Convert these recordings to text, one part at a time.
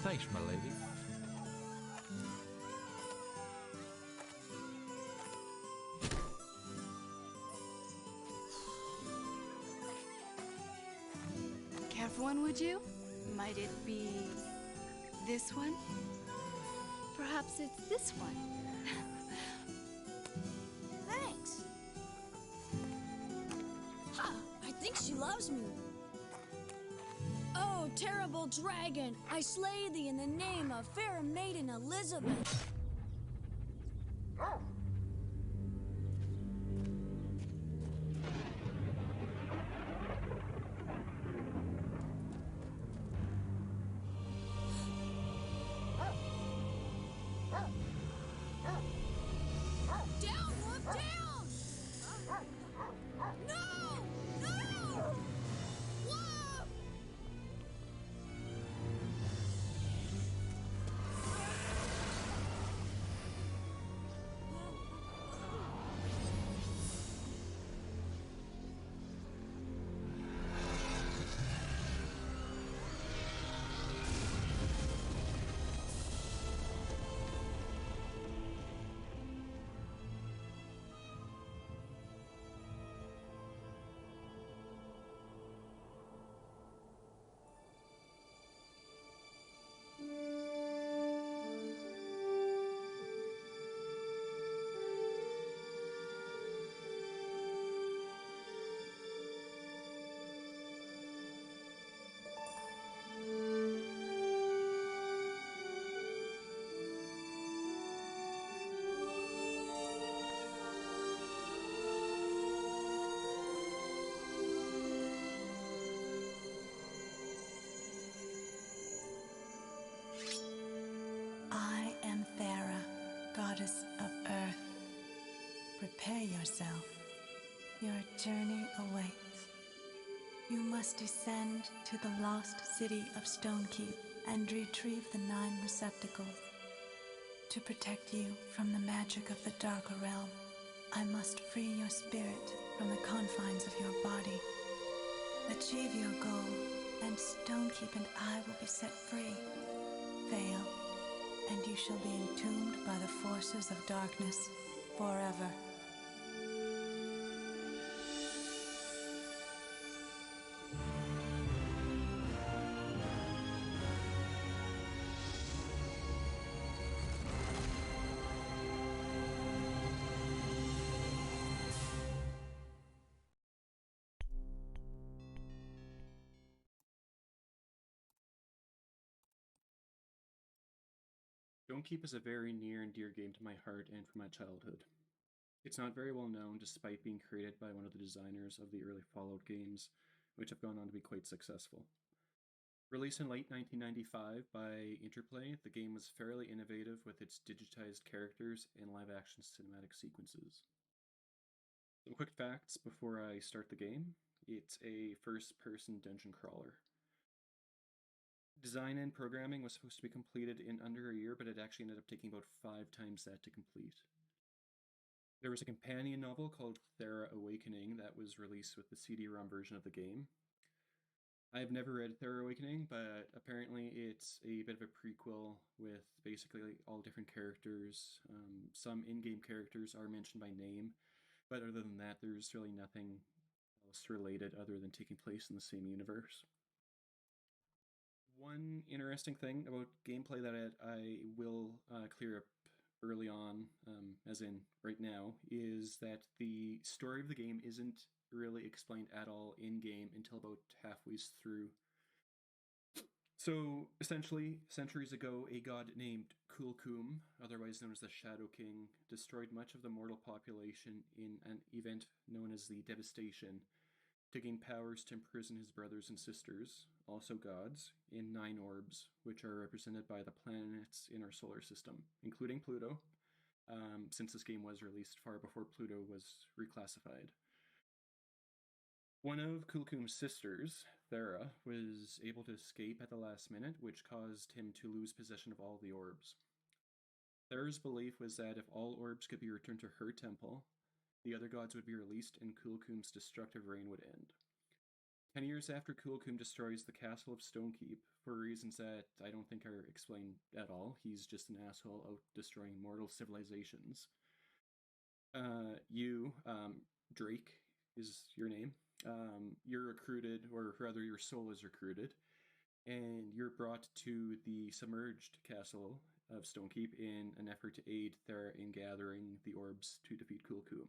Thanks, my lady. Careful one, would you? Might it be this one? Perhaps it's this one. Thanks. Ha! I think she loves me. Oh, terrible dragon, I slay thee in the name of fair maiden Elizabeth. Down, Wolf, down! No! No! Wolf! I am Thera, goddess of earth. Prepare yourself. Your journey awaits. You must descend to the lost city of Stonekeep and retrieve the 9 receptacles. To protect you from the magic of the darker realm, I must free your spirit from the confines of your body. Achieve your goal, and Stonekeep and I will be set free. Fail, and you shall be entombed by the forces of darkness forever. Stonekeep is a very near and dear game to my heart and from my childhood. It's not very well known despite being created by one of the designers of the early Fallout games, which have gone on to be quite successful. Released in late 1995 by Interplay, the game was fairly innovative with its digitized characters and live action cinematic sequences. Some quick facts before I start the game. It's a first person dungeon crawler. Design and programming was supposed to be completed in under a year, but it actually ended up taking about 5 times that to complete. There was a companion novel called Thera Awakening that was released with the CD-ROM version of the game. I've never read Thera Awakening, but apparently it's a bit of a prequel with basically all different characters. Some in-game characters are mentioned by name, but other than that, there's really nothing else related other than taking place in the same universe. One interesting thing about gameplay that I will clear up early on, as in right now, is that the story of the game isn't really explained at all in game until about halfway through. So, essentially, centuries ago, a god named Kulkum, otherwise known as the Shadow King, destroyed much of the mortal population in an event known as the Devastation, to gain powers to imprison his brothers and sisters, also gods, in 9 orbs, which are represented by the planets in our solar system, including Pluto, since this game was released far before Pluto was reclassified. One of Kulkum's sisters, Thera, was able to escape at the last minute, which caused him to lose possession of all the orbs. Thera's belief was that if all orbs could be returned to her temple, the other gods would be released and Kulkum's destructive reign would end. 10 years after Kulkum destroys the castle of Stonekeep, for reasons that I don't think are explained at all, he's just an asshole out destroying mortal civilizations. Drake is your name. You're recruited, or rather your soul is recruited, and you're brought to the submerged castle of Stonekeep in an effort to aid Thera in gathering the orbs to defeat Kulkum.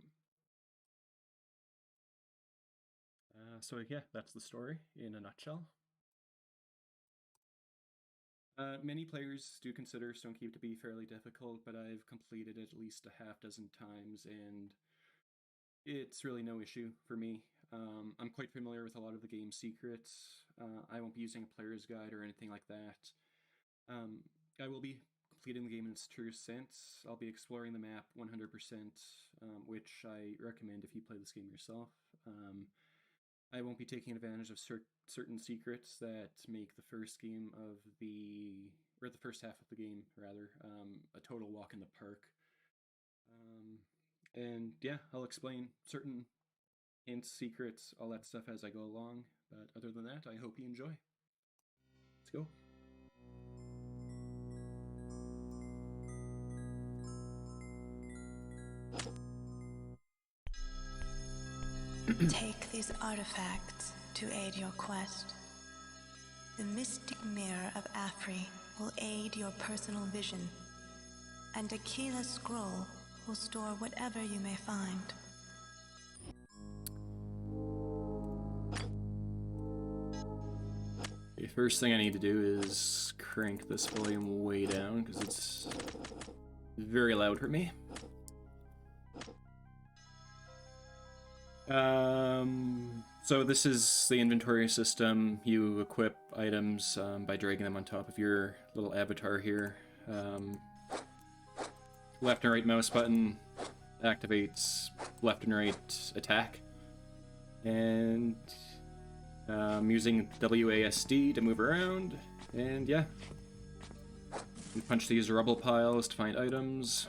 So yeah, that's the story in a nutshell. Many players do consider Stonekeep to be fairly difficult, but I've completed it at least a half dozen times, and it's really no issue for me. I'm quite familiar with a lot of the game's secrets. I won't be using a player's guide or anything like that. I will be completing the game in its true sense. I'll be exploring the map 100%, which I recommend if you play this game yourself. I won't be taking advantage of certain secrets that make the first first half of the game, rather, a total walk in the park. And yeah, I'll explain certain hints, secrets, all that stuff as I go along. But other than that, I hope you enjoy. Let's go. Take these artifacts to aid your quest. The mystic mirror of Afri will aid your personal vision, and Aquila's scroll will store whatever you may find. The first thing I need to do is crank this volume way down because it's very loud for me. So this is the inventory system. You equip items by dragging them on top of your little avatar here. Left and right mouse button activates left and right attack. And using WASD to move around. And yeah. You punch these rubble piles to find items.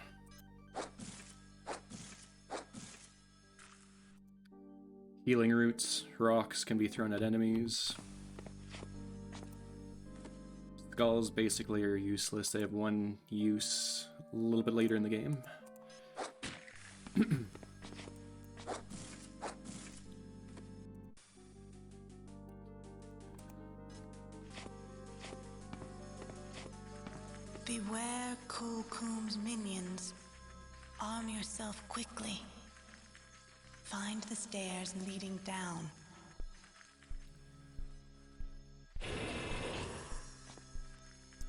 Healing roots, rocks can be thrown at enemies. Skulls basically are useless. They have one use a little bit later in the game. Beware Kulkum's minions. Arm yourself quickly. Find the stairs leading down.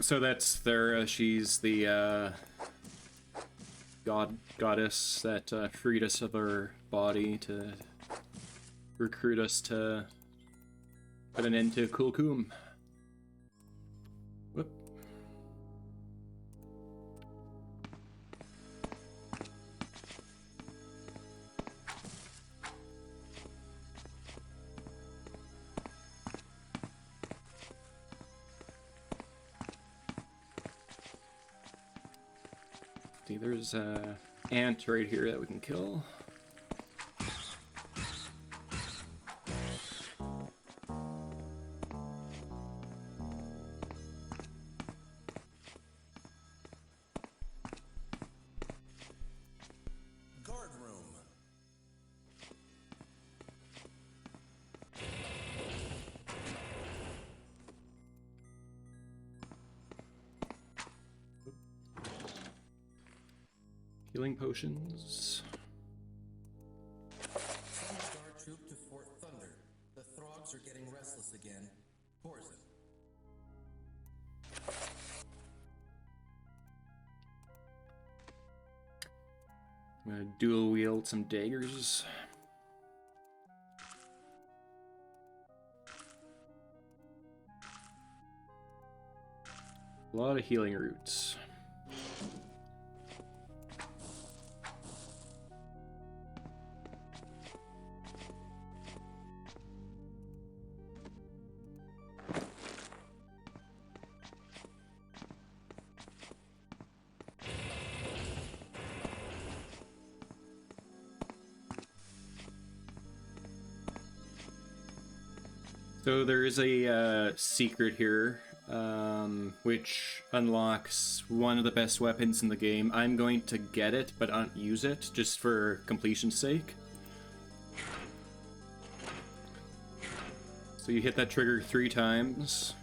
So that's Thera. She's the goddess that freed us of our body to recruit us to put an end to Kulkum. Whoop. See, there's an ant right here that we can kill. Guard room. Healing potions. Send Star Troop to Fort Thunder. The Throgs are getting restless again. Poison. I'm gonna dual wield some daggers. A lot of healing roots. So there is a secret here, which unlocks one of the best weapons in the game. I'm going to get it, but not use it, just for completion's sake. So you hit that trigger 3 times,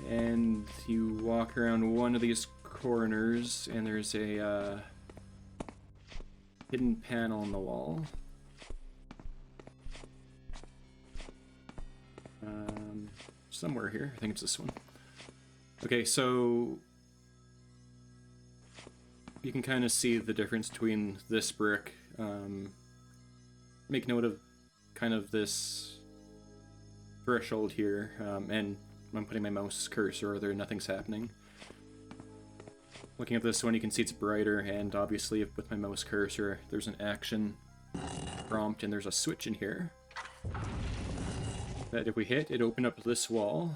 and you walk around one of these corners, and there's a hidden panel on the wall. Somewhere here. I think it's this one. Okay, so you can kind of see the difference between this brick. Make note of kind of this threshold here, and I'm putting my mouse cursor there, nothing's happening. Looking at this one, you can see it's brighter, and obviously with my mouse cursor, there's an action prompt, and there's a switch in here that if we hit, it opened up this wall.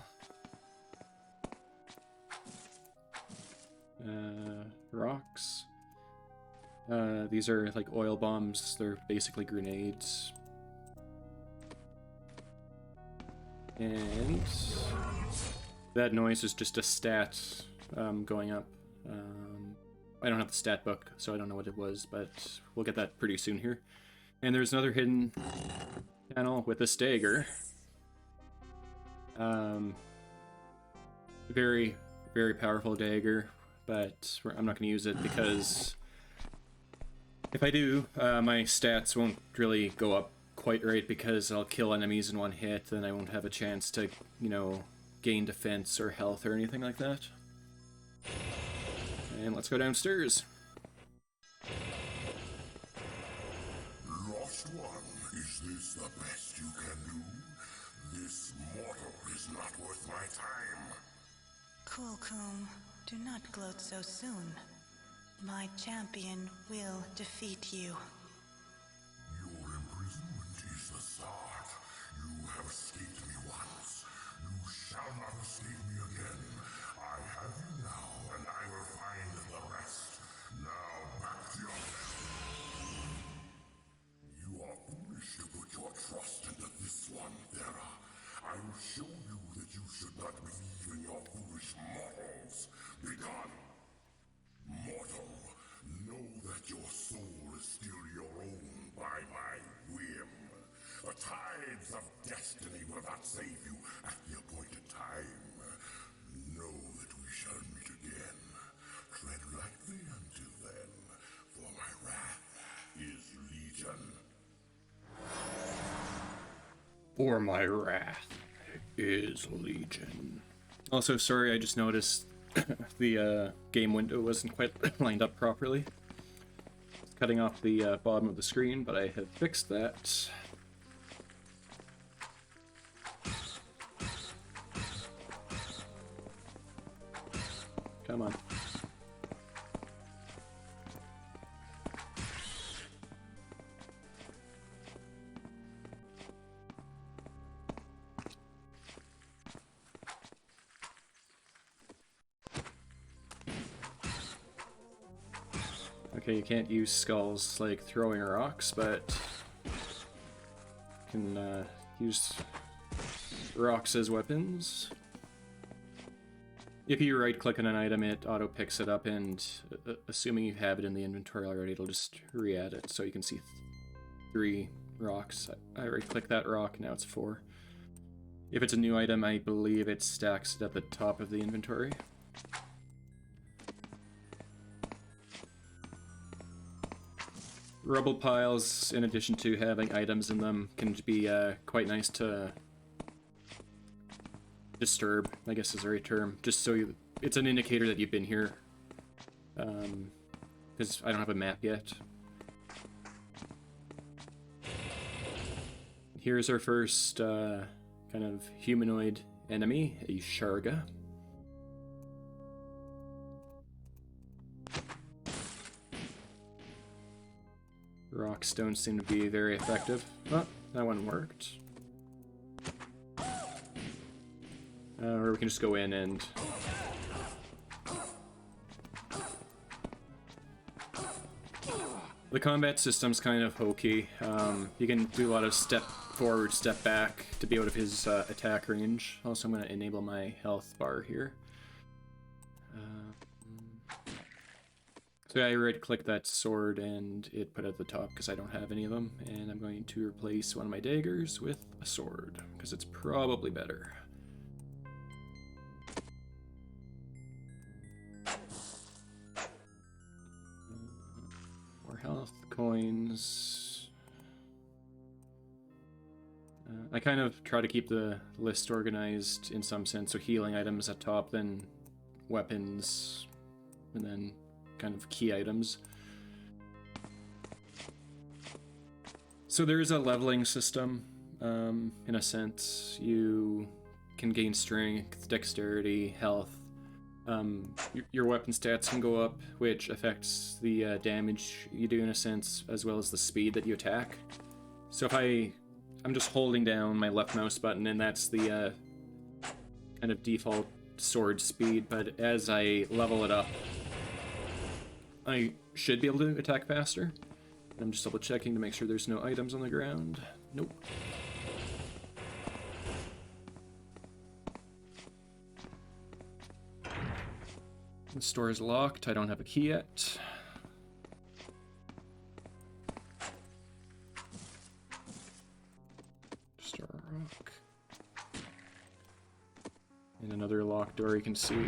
Rocks. These are like oil bombs. They're basically grenades. And that noise is just a stat going up. I don't have the stat book, so I don't know what it was, but we'll get that pretty soon here. And there's another hidden panel with a stagger. Very, very powerful dagger, but I'm not going to use it because if I do, my stats won't really go up quite right because I'll kill enemies in one hit and I won't have a chance to, you know, gain defense or health or anything like that. And let's go downstairs. Lost one, is this the best you can do? This mortal is not worth my time. Cool, Coom. Do not gloat so soon. My champion will defeat you. Your imprisonment is the start. You have escaped me once. You shall not escape me again. I have you now, and I will find the rest. Now back to yourself. You are foolish to put your trust into this one, Thera. I will show you that you should not believe in your foolish mortals. Begone! Mortal, know that your soul is still your own by my whim. The tides of destiny will not save you at the appointed time. Know that we shall meet again. Tread lightly until then, for my wrath is legion. For my wrath is legion. Also, sorry, I just noticed the game window wasn't quite lined up properly. It's cutting off the bottom of the screen, but I have fixed that. Come on. Okay, you can't use skulls like throwing rocks, but you can use rocks as weapons. If you right-click on an item, it auto-picks it up, and assuming you have it in the inventory already, it'll just re-add it, so you can see 3 rocks. I right-click that rock, now it's 4. If it's a new item, I believe it stacks it at the top of the inventory. Rubble piles, in addition to having items in them, can be quite nice to disturb, I guess is the right term. Just so it's an indicator that you've been here. Because I don't have a map yet. Here's our first kind of humanoid enemy, a Sharga. Rock stones seem to be very effective. Oh, that one worked. Or we can just go in and... The combat system's kind of hokey. You can do a lot of step forward, step back to be out of his attack range. Also, I'm going to enable my health bar here. So I right-click that sword and it put it at the top because I don't have any of them. And I'm going to replace one of my daggers with a sword because it's probably better. More health, coins. I kind of try to keep the list organized in some sense. So healing items at top, then weapons, and then kind of key items. So there is a leveling system, in a sense. You can gain strength, dexterity, health. Your weapon stats can go up, which affects the damage you do in a sense, as well as the speed that you attack. So if I'm just holding down my left mouse button, and that's the kind of default sword speed, but as I level it up, I should be able to attack faster. I'm just double checking to make sure there's no items on the ground. Nope. The store is locked. I don't have a key yet. Store rock. And another locked door you can see.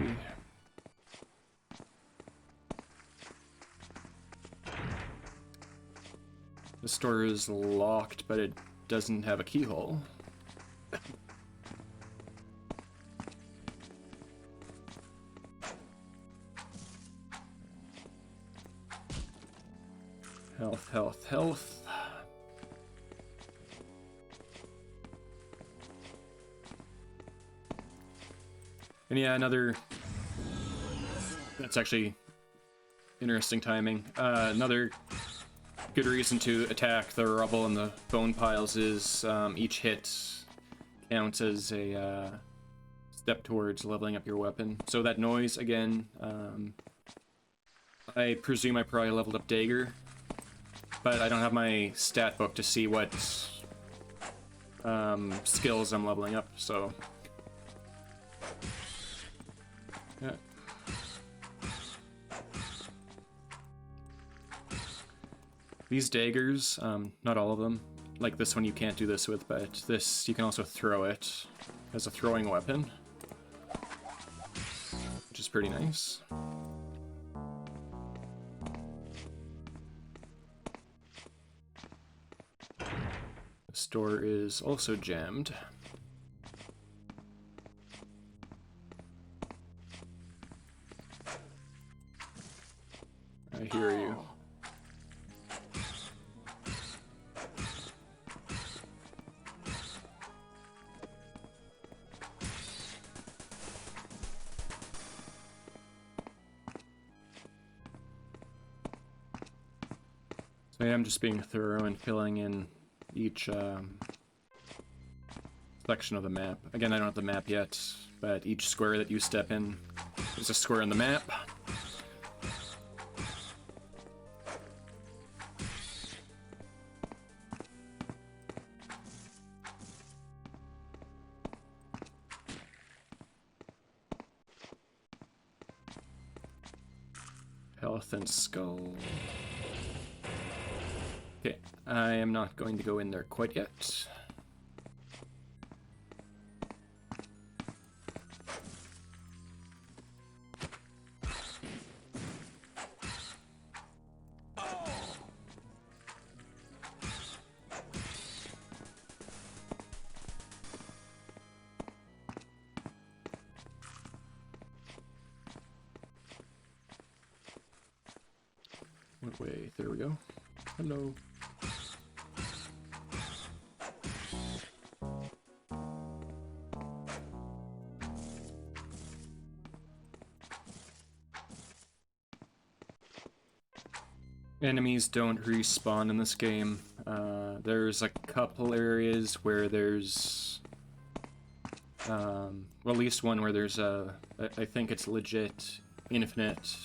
The store is locked, but it doesn't have a keyhole. Health, health, health. And yeah, that's actually interesting timing. Another good reason to attack the rubble and the bone piles is each hit counts as a step towards leveling up your weapon. So that noise, again, I presume I probably leveled up dagger, but I don't have my stat book to see what skills I'm leveling up, so... Yeah. These daggers, not all of them, like this one you can't do this with, but this, you can also throw it as a throwing weapon, which is pretty nice. The store is also jammed. I hear you. So yeah, I'm just being thorough and filling in each section of the map. Again, I don't have the map yet, but each square that you step in is a square in the map. Health and skull. Okay, I am not going to go in there quite yet. What way? There we go. Hello. Enemies don't respawn in this game. There's a couple areas where there's, well, at least one where there's I think it's legit infinite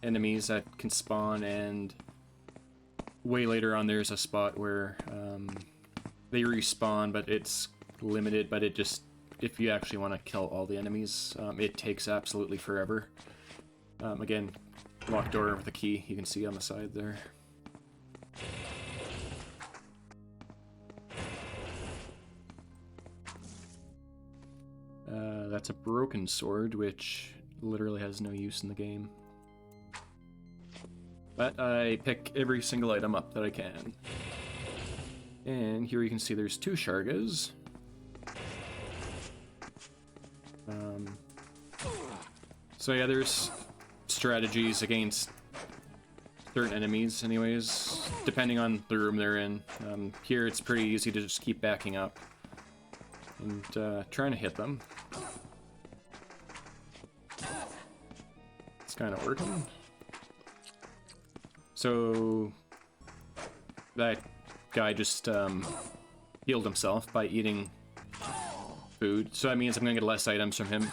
enemies that can spawn, and way later on there's a spot where they respawn, but it's limited, but it just, if you actually want to kill all the enemies, it takes absolutely forever. Again, locked door with a key, you can see on the side there. That's a broken sword, which literally has no use in the game. But I pick every single item up that I can. And here you can see there's 2 Shargas. So yeah, there's strategies against certain enemies anyways, depending on the room they're in. Here it's pretty easy to just keep backing up and trying to hit them. It's kind of working. So that guy just healed himself by eating food, so that means I'm gonna get less items from him.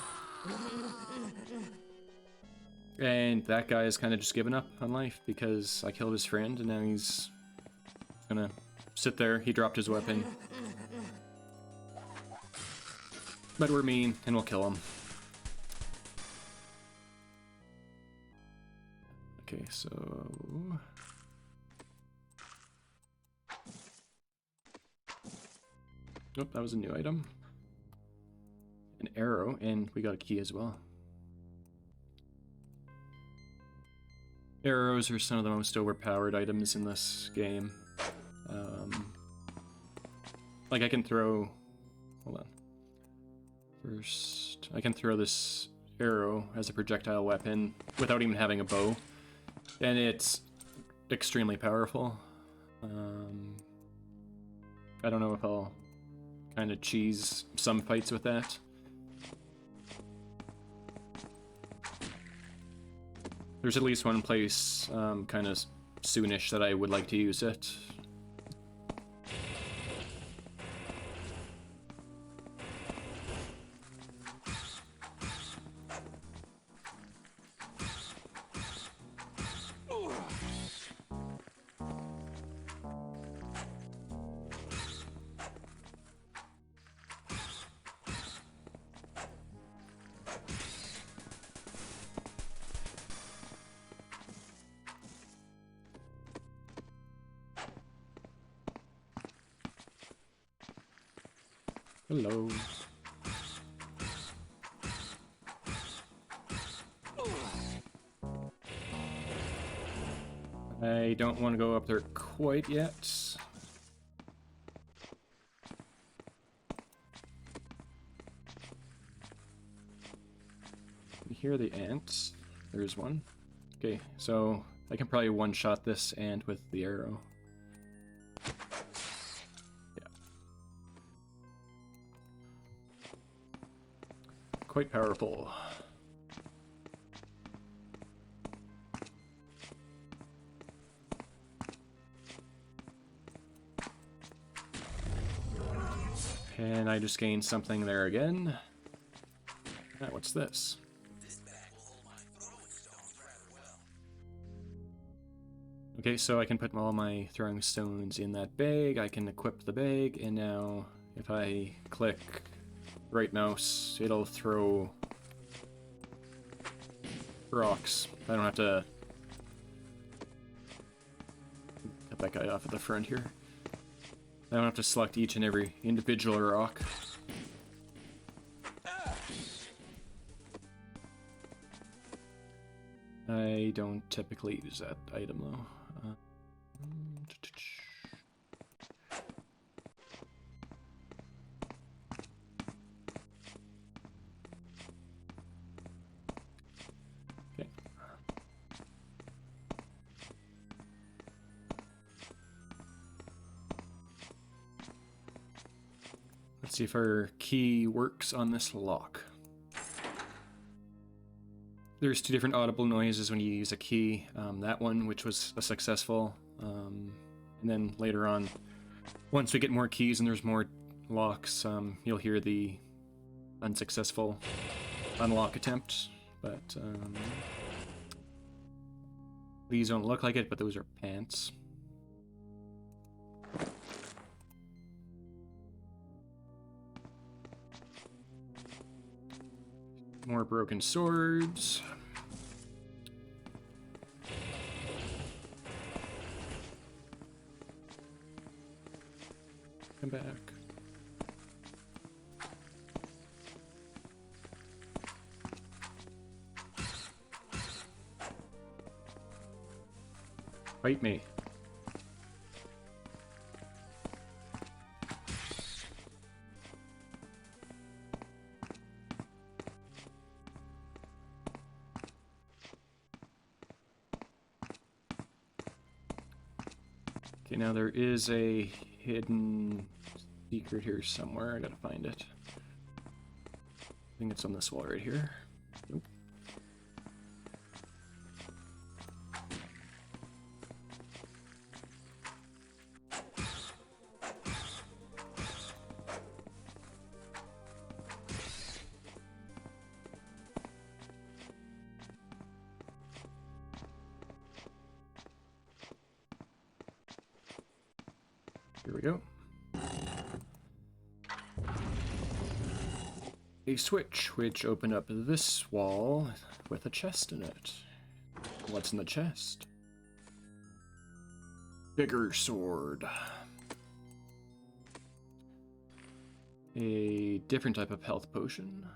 And that guy has kind of just given up on life because I killed his friend, and now he's gonna sit there. He dropped his weapon. But we're mean, and we'll kill him. Okay, so... Oh, that was a new item. An arrow, and we got a key as well. Arrows are some of the most overpowered items in this game. Like I can throw... Hold on. First, I can throw this arrow as a projectile weapon without even having a bow. And it's extremely powerful. I don't know if I'll kind of cheese some fights with that. There's at least one place kind of soonish that I would like to use it. Hello. I don't want to go up there quite yet. You hear the ants? There's one. Okay, so I can probably one-shot this ant with the arrow. Quite powerful. And I just gained something there again. What's this? Okay, so I can put all my throwing stones in that bag. I can equip the bag, and now if I click right mouse, it'll throw rocks. I don't have to get that guy off at the front here. I don't have to select each and every individual rock. I don't typically use that item though. See if our key works on this lock. There's 2 different audible noises when you use a key. That one, which was a successful, and then later on, once we get more keys and there's more locks, you'll hear the unsuccessful unlock attempt. But these don't look like it, but those are pants. More broken swords. Come back. Fight me. Okay, now there is a hidden secret here somewhere. I gotta find it. I think it's on this wall right here. Nope. Here we go. A switch, which opened up this wall with a chest in it. What's in the chest? Bigger sword. A different type of health potion.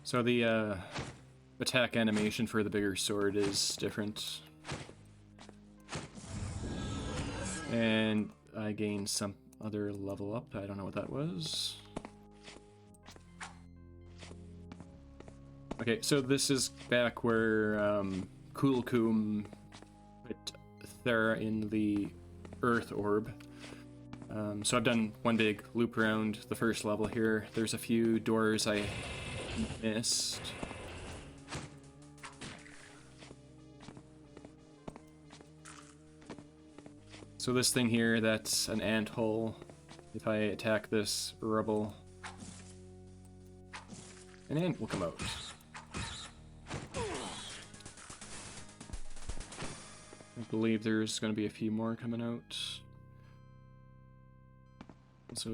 So the attack animation for the bigger sword is different. And I gained some other level up. I don't know what that was. Okay, so this is back where Kulkum put Thera in the Earth Orb. So I've done one big loop around the first level here. There's a few doors I missed. So this thing here, that's an ant hole. If I attack this rubble, an ant will come out. I believe there's going to be a few more coming out. So,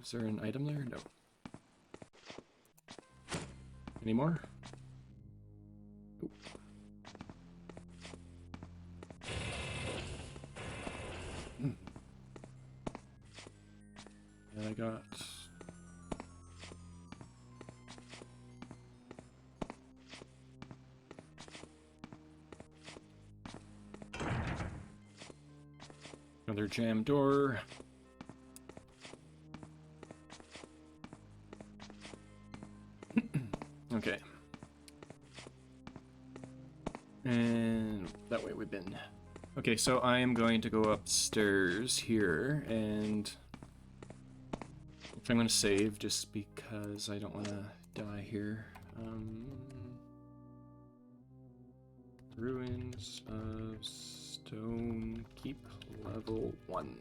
is there an item there? No. Any more? Nope. And I got... another jam door. Okay. And that way we've been. Okay, so I am going to go upstairs here, and I'm going to save just because I don't want to die here. Ruins of Stonekeep, level 1.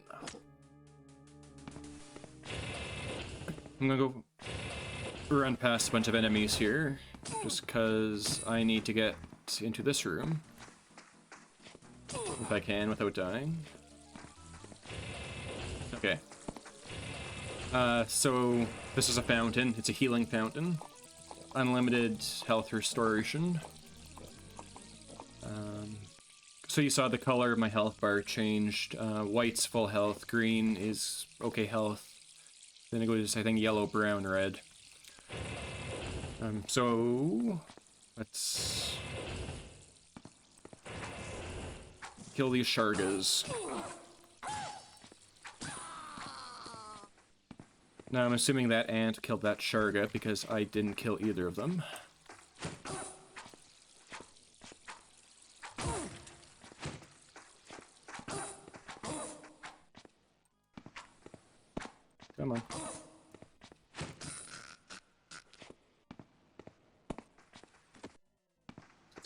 I'm going to go run past a bunch of enemies here, just because I need to get into this room, if I can, without dying. Okay. So this is a fountain. It's a healing fountain. Unlimited health restoration. So you saw the color of my health bar changed. White's full health, green is okay health. Then it goes, I think, yellow, brown, red. So let's kill these Shargas. Now I'm assuming that ant killed that Sharga because I didn't kill either of them.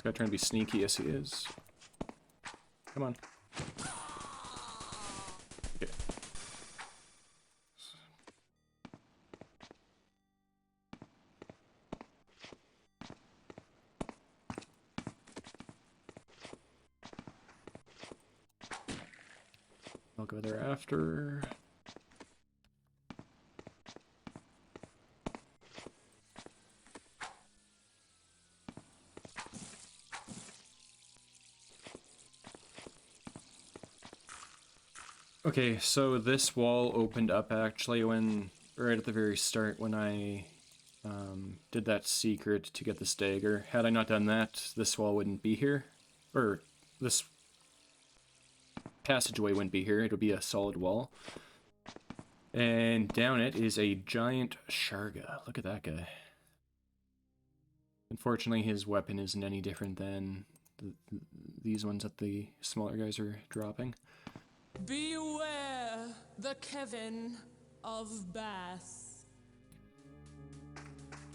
guy trying to be sneaky, yes he is. Come on. Okay. I'll go there after. Okay, so this wall opened up actually when, right at the very start, when I did that secret to get this dagger. Had I not done that, this wall wouldn't be here. Or, this passageway wouldn't be here, it would be a solid wall. And down it is a giant Sharga. Look at that guy. Unfortunately, his weapon isn't any different than these ones that the smaller guys are dropping. Beware the Kevin of Bath.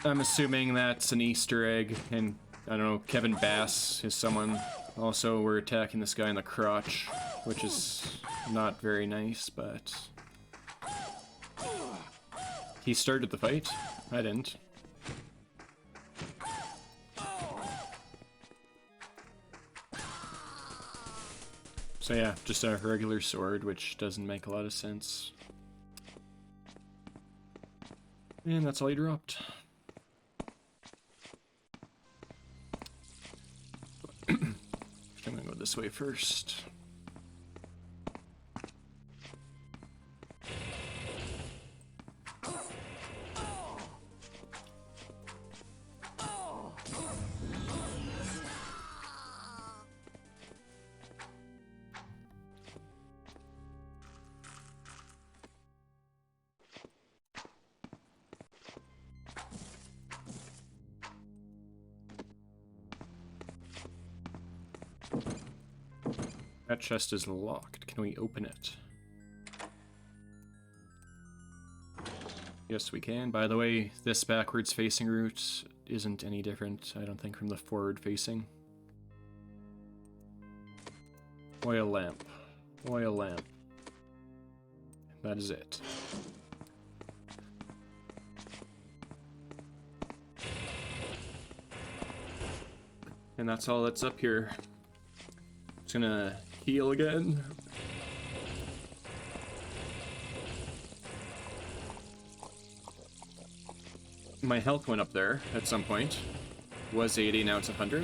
I'm assuming that's an Easter egg, and I don't know, Kevin Bass is someone. Also, we're attacking this guy in the crotch, which is not very nice, but he started the fight. I didn't. So yeah, just a regular sword, which doesn't make a lot of sense. And that's all he dropped. I'm gonna go this way first. That chest is locked. Can we open it? Yes, we can. By the way, this backwards facing route isn't any different, I don't think, from the forward facing. Oil lamp. Oil lamp. That is it. And that's all that's up here. It's gonna heal again. My health went up there at some point. Was 80, now it's 100.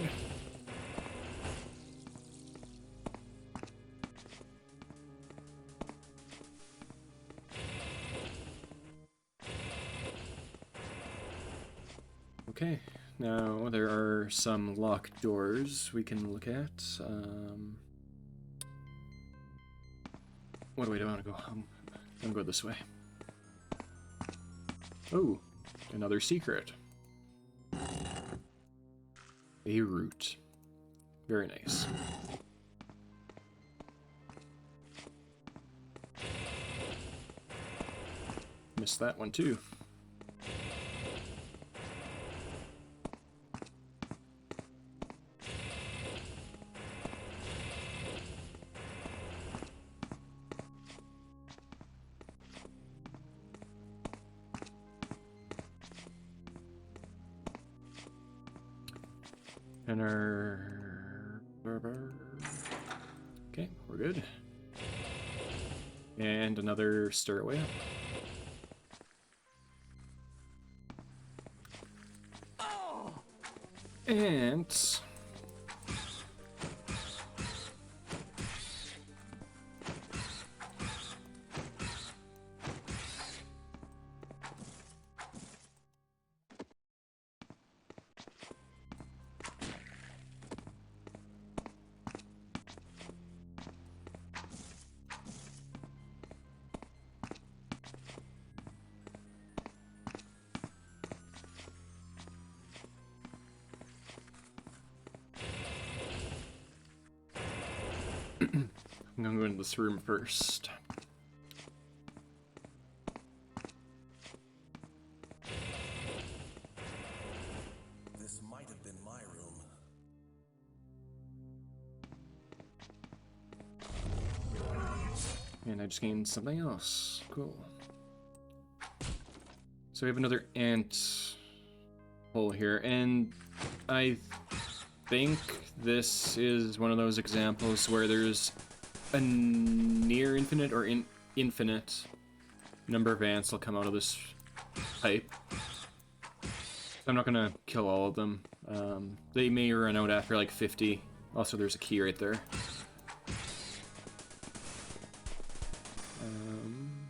Okay, now there are some locked doors we can look at. What way do I want to go? I'm gonna go this way. Oh, another secret. A root. Very nice. Missed that one too. And okay, we're good. And another stairway up. And I'm gonna go into this room first. This might have been my room. And I just gained something else. Cool. So we have another ant hole here, and I think this is one of those examples where there's a near infinite or infinite number of ants will come out of this pipe. I'm not gonna kill all of them. They may run out after like 50. Also, there's a key right there.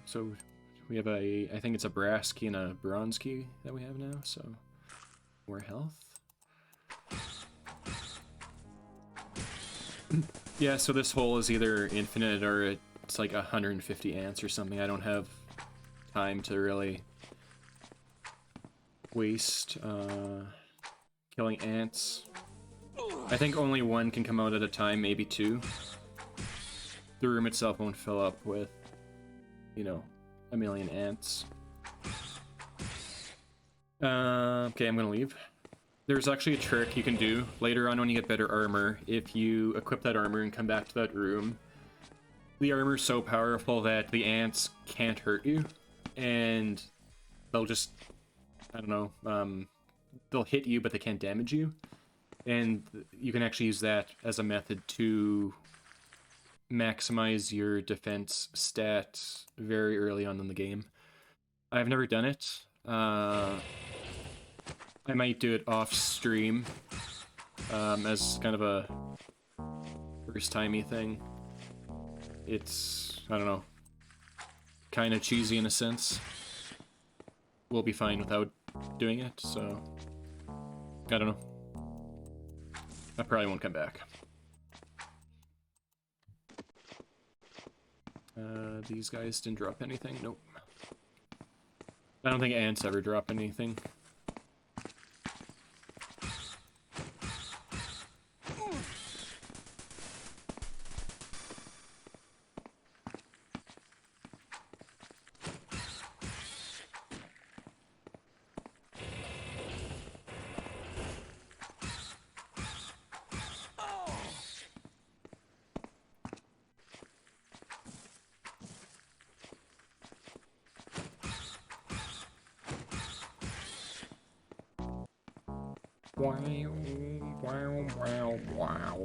So we have I think it's a brass key and a bronze key that we have now, so more health. Yeah, so this hole is either infinite or it's like 150 ants or something. I don't have time to really waste killing ants. I think only one can come out at a time, maybe two. The room itself won't fill up with, you know, a million ants. Okay, I'm gonna leave. There's actually a trick you can do later on when you get better armor. If you equip that armor and come back to that room, the armor's so powerful that the ants can't hurt you, and they'll just, I don't know, they'll hit you, but they can't damage you. And you can actually use that as a method to maximize your defense stats very early on in the game. I've never done it. I might do it off stream as kind of a first-timey thing. It's, I don't know, kind of cheesy in a sense. We'll be fine without doing it, so I don't know. I probably won't come back. These guys didn't drop anything. Nope. I don't think ants ever drop anything. Wow, wow, wow, wow.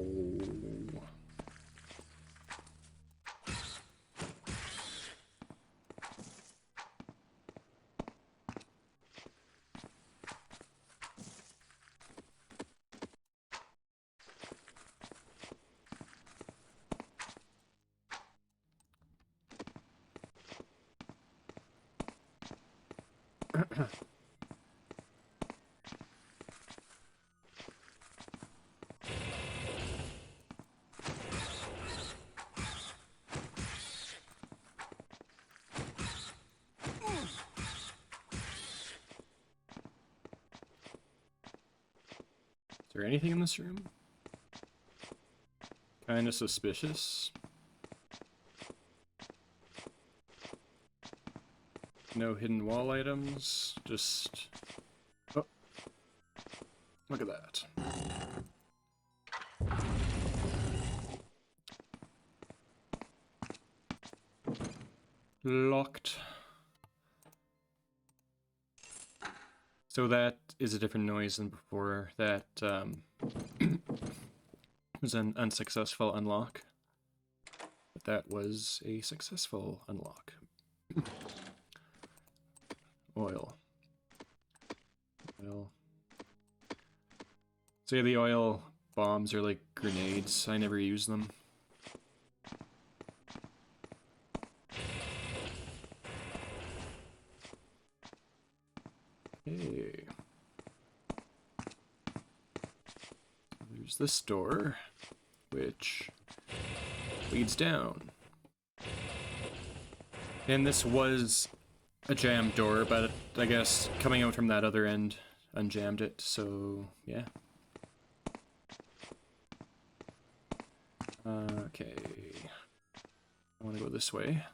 Is there anything in this room? Kinda suspicious. No hidden wall items, just... Oh. Look at that. Locked. So that is a different noise than before. That was an unsuccessful unlock. But that was a successful unlock. Oil. Oil. So yeah, the oil bombs are like grenades. I never use them. Okay. There's this door, which leads down. And this was a jammed door, but I guess coming out from that other end unjammed it, so yeah. Okay. I want to go this way.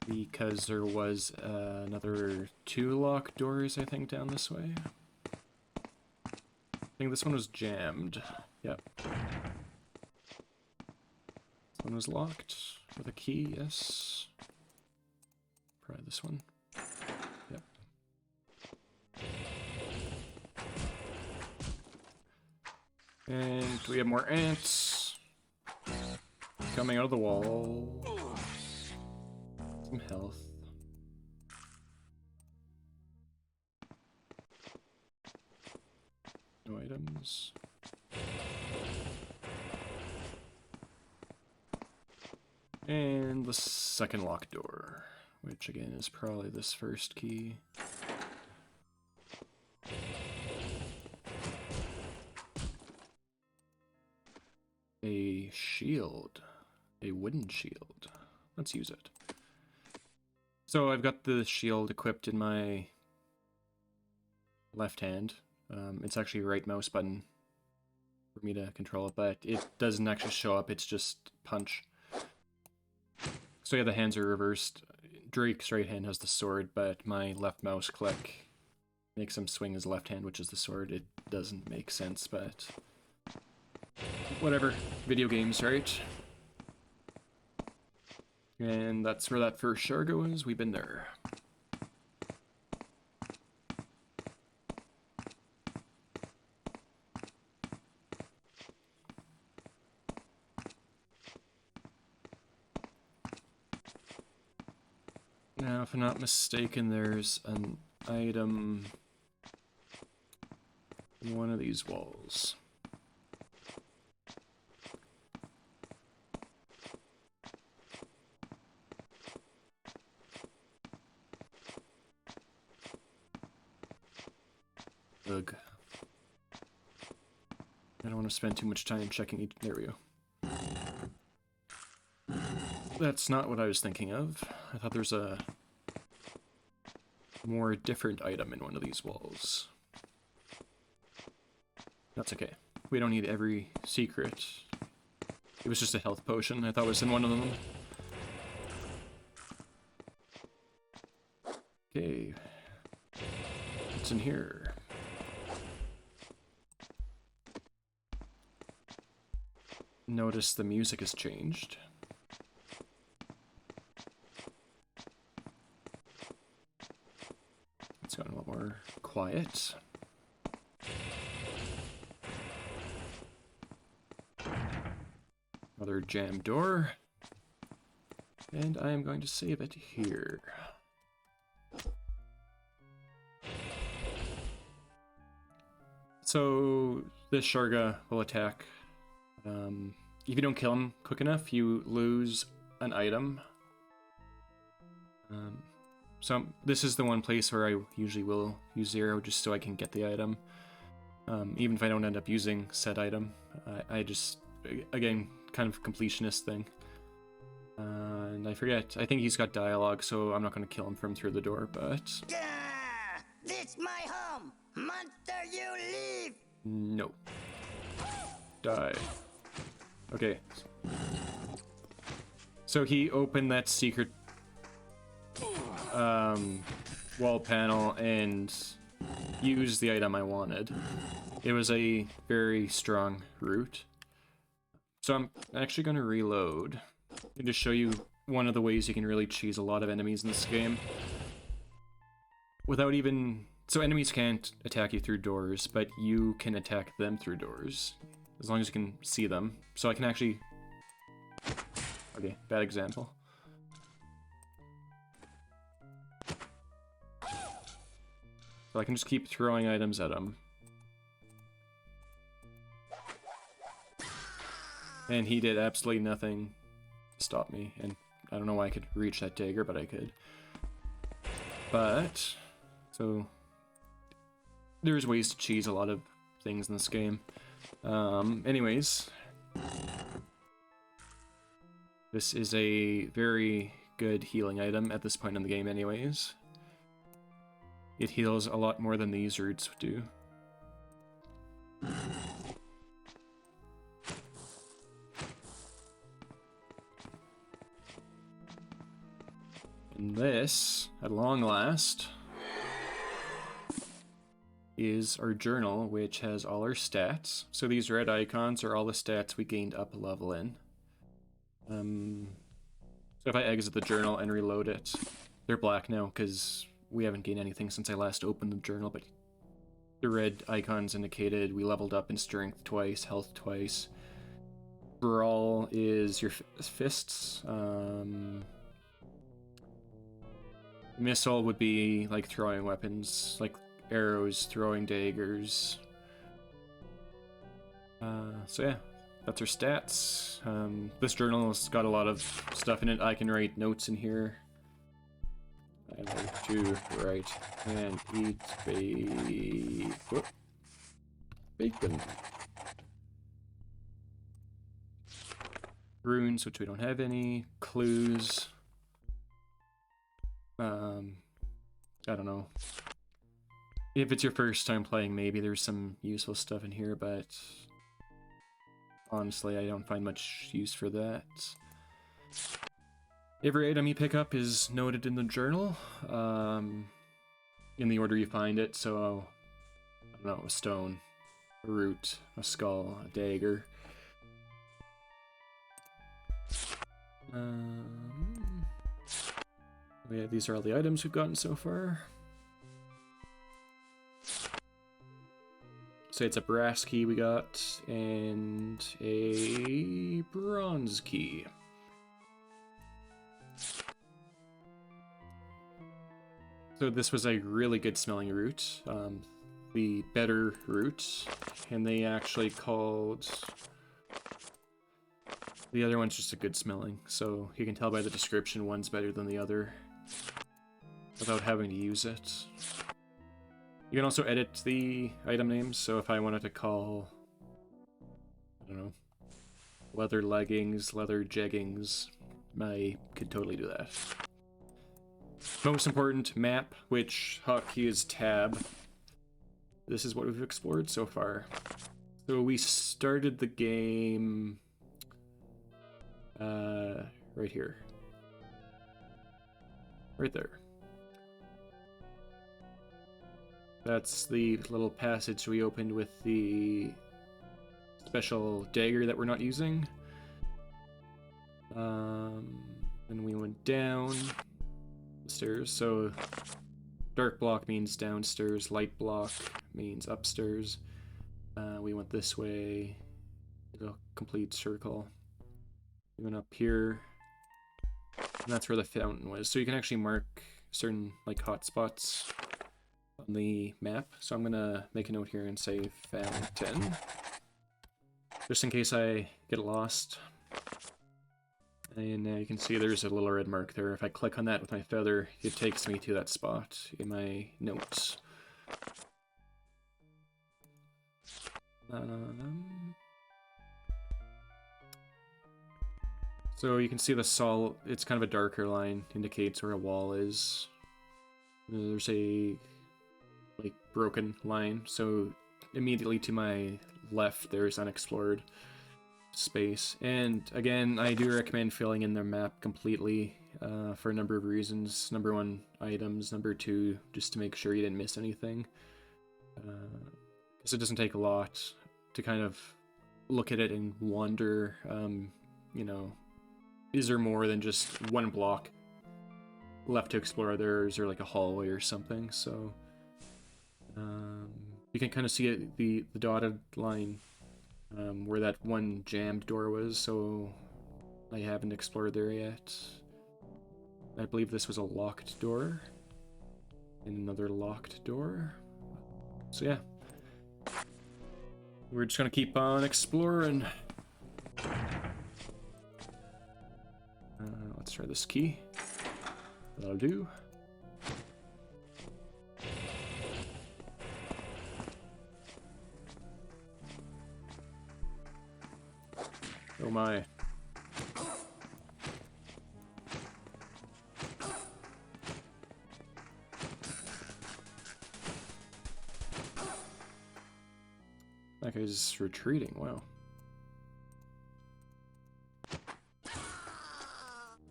Because there was another 2 locked doors, I think, down this way. I think this one was jammed. Yep. So One was locked with a key, yes. Try this one. Yep. And we have more ants coming out of the wall. Some health. No items. And the second locked door, which again is probably this first key. A shield. A wooden shield. Let's use it. So I've got the shield equipped in my left hand. It's actually right mouse button for me to control it, but it doesn't actually show up, it's just punch. So yeah, the hands are reversed. Drake's right hand has the sword, but my left mouse click makes him swing his left hand, which is the sword. It doesn't make sense, but whatever. Video games, right? And that's where that first Shargo is. We've been there. Now, if I'm not mistaken, there's an item in one of these walls. Ugh. I don't want to spend too much time checking each... There we go. That's not what I was thinking of. I thought there's a more different item in one of these walls. That's okay. We don't need every secret. It was just a health potion. I thought it was in one of them. Okay. What's in here? Notice the music has changed. It's gotten a lot more quiet. Another jam door. And I am going to save it here. So this Sharga will attack. If you don't kill him quick enough, you lose an item. So this is the one place where I usually will use 0 just so I can get the item. Even if I don't end up using said item. I just, again, kind of completionist thing. And I forget, I think he's got dialogue, so I'm not going to kill him from through the door, but... Gah! This my home! Monster, you leave! No. Die. Okay. So he opened that secret wall panel and used the item I wanted. It was a very strong route. So I'm actually going to reload and just show you one of the ways you can really cheese a lot of enemies in this game. Without even... So enemies can't attack you through doors, but you can attack them through doors. As long as you can see them. So I can actually... Okay, bad example. So I can just keep throwing items at him. And he did absolutely nothing to stop me. And I don't know why I could reach that dagger, but I could. But... So... There's ways to cheese a lot of things in this game. Anyways, this is a very good healing item at this point in the game anyways. It heals a lot more than these roots do. And this, at long last, is our journal, which has all our stats. So these red icons are all the stats we gained up a level in. So if I exit the journal and reload it, they're black now because we haven't gained anything since I last opened the journal, but the red icons indicated we leveled up in strength twice, health twice. Brawl is your fists. Missile would be like throwing weapons, like arrows, throwing daggers. So yeah, that's our stats. This journal's got a lot of stuff in it. I can write notes in here. I like to write and eat bacon. Runes, which we don't have any. Clues. I don't know. If it's your first time playing, maybe there's some useful stuff in here, but honestly, I don't find much use for that. Every item you pick up is noted in the journal, in the order you find it, so, I don't know, a stone, a root, a skull, a dagger. Yeah, these are all the items we've gotten so far. So it's a brass key we got, and a bronze key. So this was a really good smelling root, the better root, and they actually called the other one's just a good smelling, so you can tell by the description one's better than the other without having to use it. You can also edit the item names, so if I wanted to call, I don't know, leather leggings, leather jeggings, I could totally do that. Most important, map, which hotkey is tab. This is what we've explored so far. So we started the game right here. Right there. That's the little passage we opened with the special dagger that we're not using. Then we went down the stairs. So dark block means downstairs, light block means upstairs. We went this way, a complete circle. We went up here, and that's where the fountain was. So you can actually mark certain like hot spots on the map. So I'm gonna make a note here and say fountain, just in case I get lost. And you can see there's a little red mark there. If I click on that with my feather, it takes me to that spot in my notes. So you can see the sol, it's kind of a darker line, indicates where a wall is. There's a like broken line, so immediately to my left there's unexplored space. And again, I do recommend filling in the map completely for a number of reasons. Number one, items. Number two, just to make sure you didn't miss anything. Because it doesn't take a lot to kind of look at it and wonder, you know, is there more than just one block left to explore there? Is there like a hallway or something? So you can kind of see it, the dotted line where that one jammed door was, so I haven't explored there yet. I believe this was a locked door, and another locked door. So yeah, we're just gonna keep on exploring. Let's try this key. That'll do. Oh my. That guy's retreating, wow.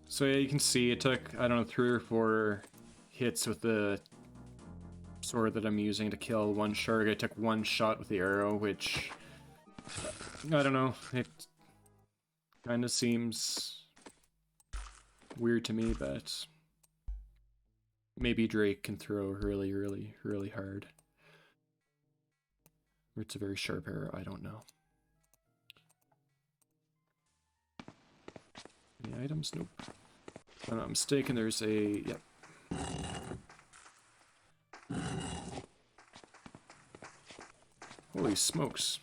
So yeah, you can see it took, I don't know, 3 or 4 hits with the sword that I'm using to kill one shark. I took 1 shot with the arrow, which, I don't know, it kind of seems weird to me, but maybe Drake can throw really, really, really hard. Or it's a very sharp arrow, I don't know. Any items? Nope. If I'm not mistaken, there's a... Yep. Holy smokes.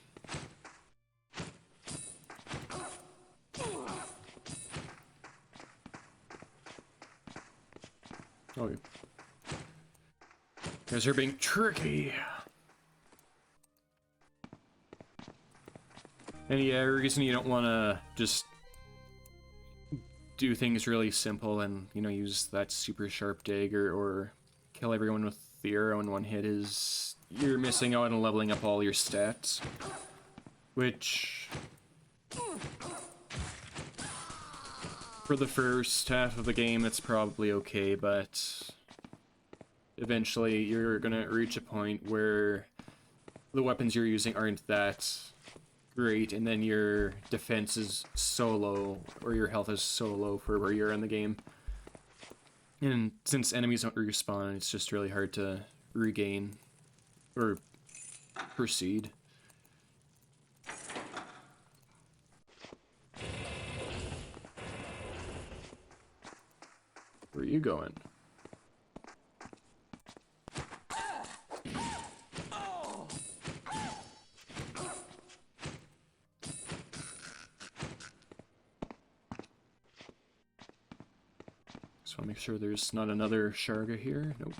Oh, you guys are being tricky. Any reason you don't want to just do things really simple and, you know, use that super sharp dagger or kill everyone with the arrow in one hit is you're missing out on leveling up all your stats. Which, for the first half of the game, that's probably okay, but eventually you're gonna reach a point where the weapons you're using aren't that great, and then your defense is so low, or your health is so low for where you're in the game. And since enemies don't respawn, it's just really hard to regain or proceed. Where are you going? Just want to make sure there's not another Sharga here. Nope.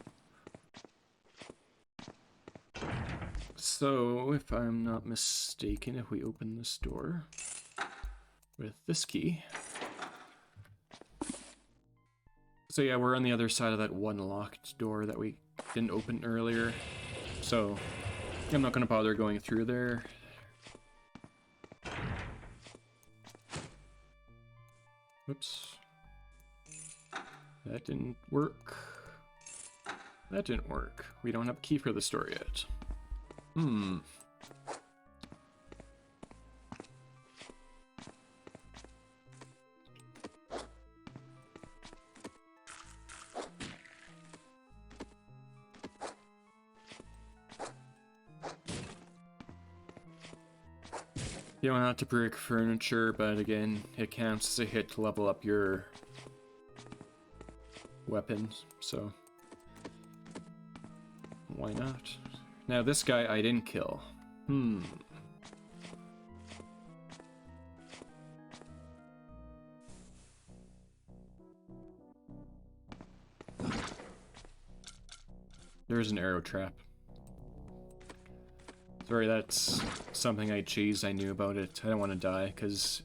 So, if I'm not mistaken, if we open this door with this key... So yeah, we're on the other side of that one locked door that we didn't open earlier. So, I'm not going to bother going through there. Whoops. That didn't work. That didn't work. We don't have a key for the store yet. Hmm. You don't have to break furniture, but again, it counts as a hit to level up your weapons, so why not? Now this guy I didn't kill. There's an arrow trap. Sorry, that's something I cheesed. I knew about it. I don't want to die, because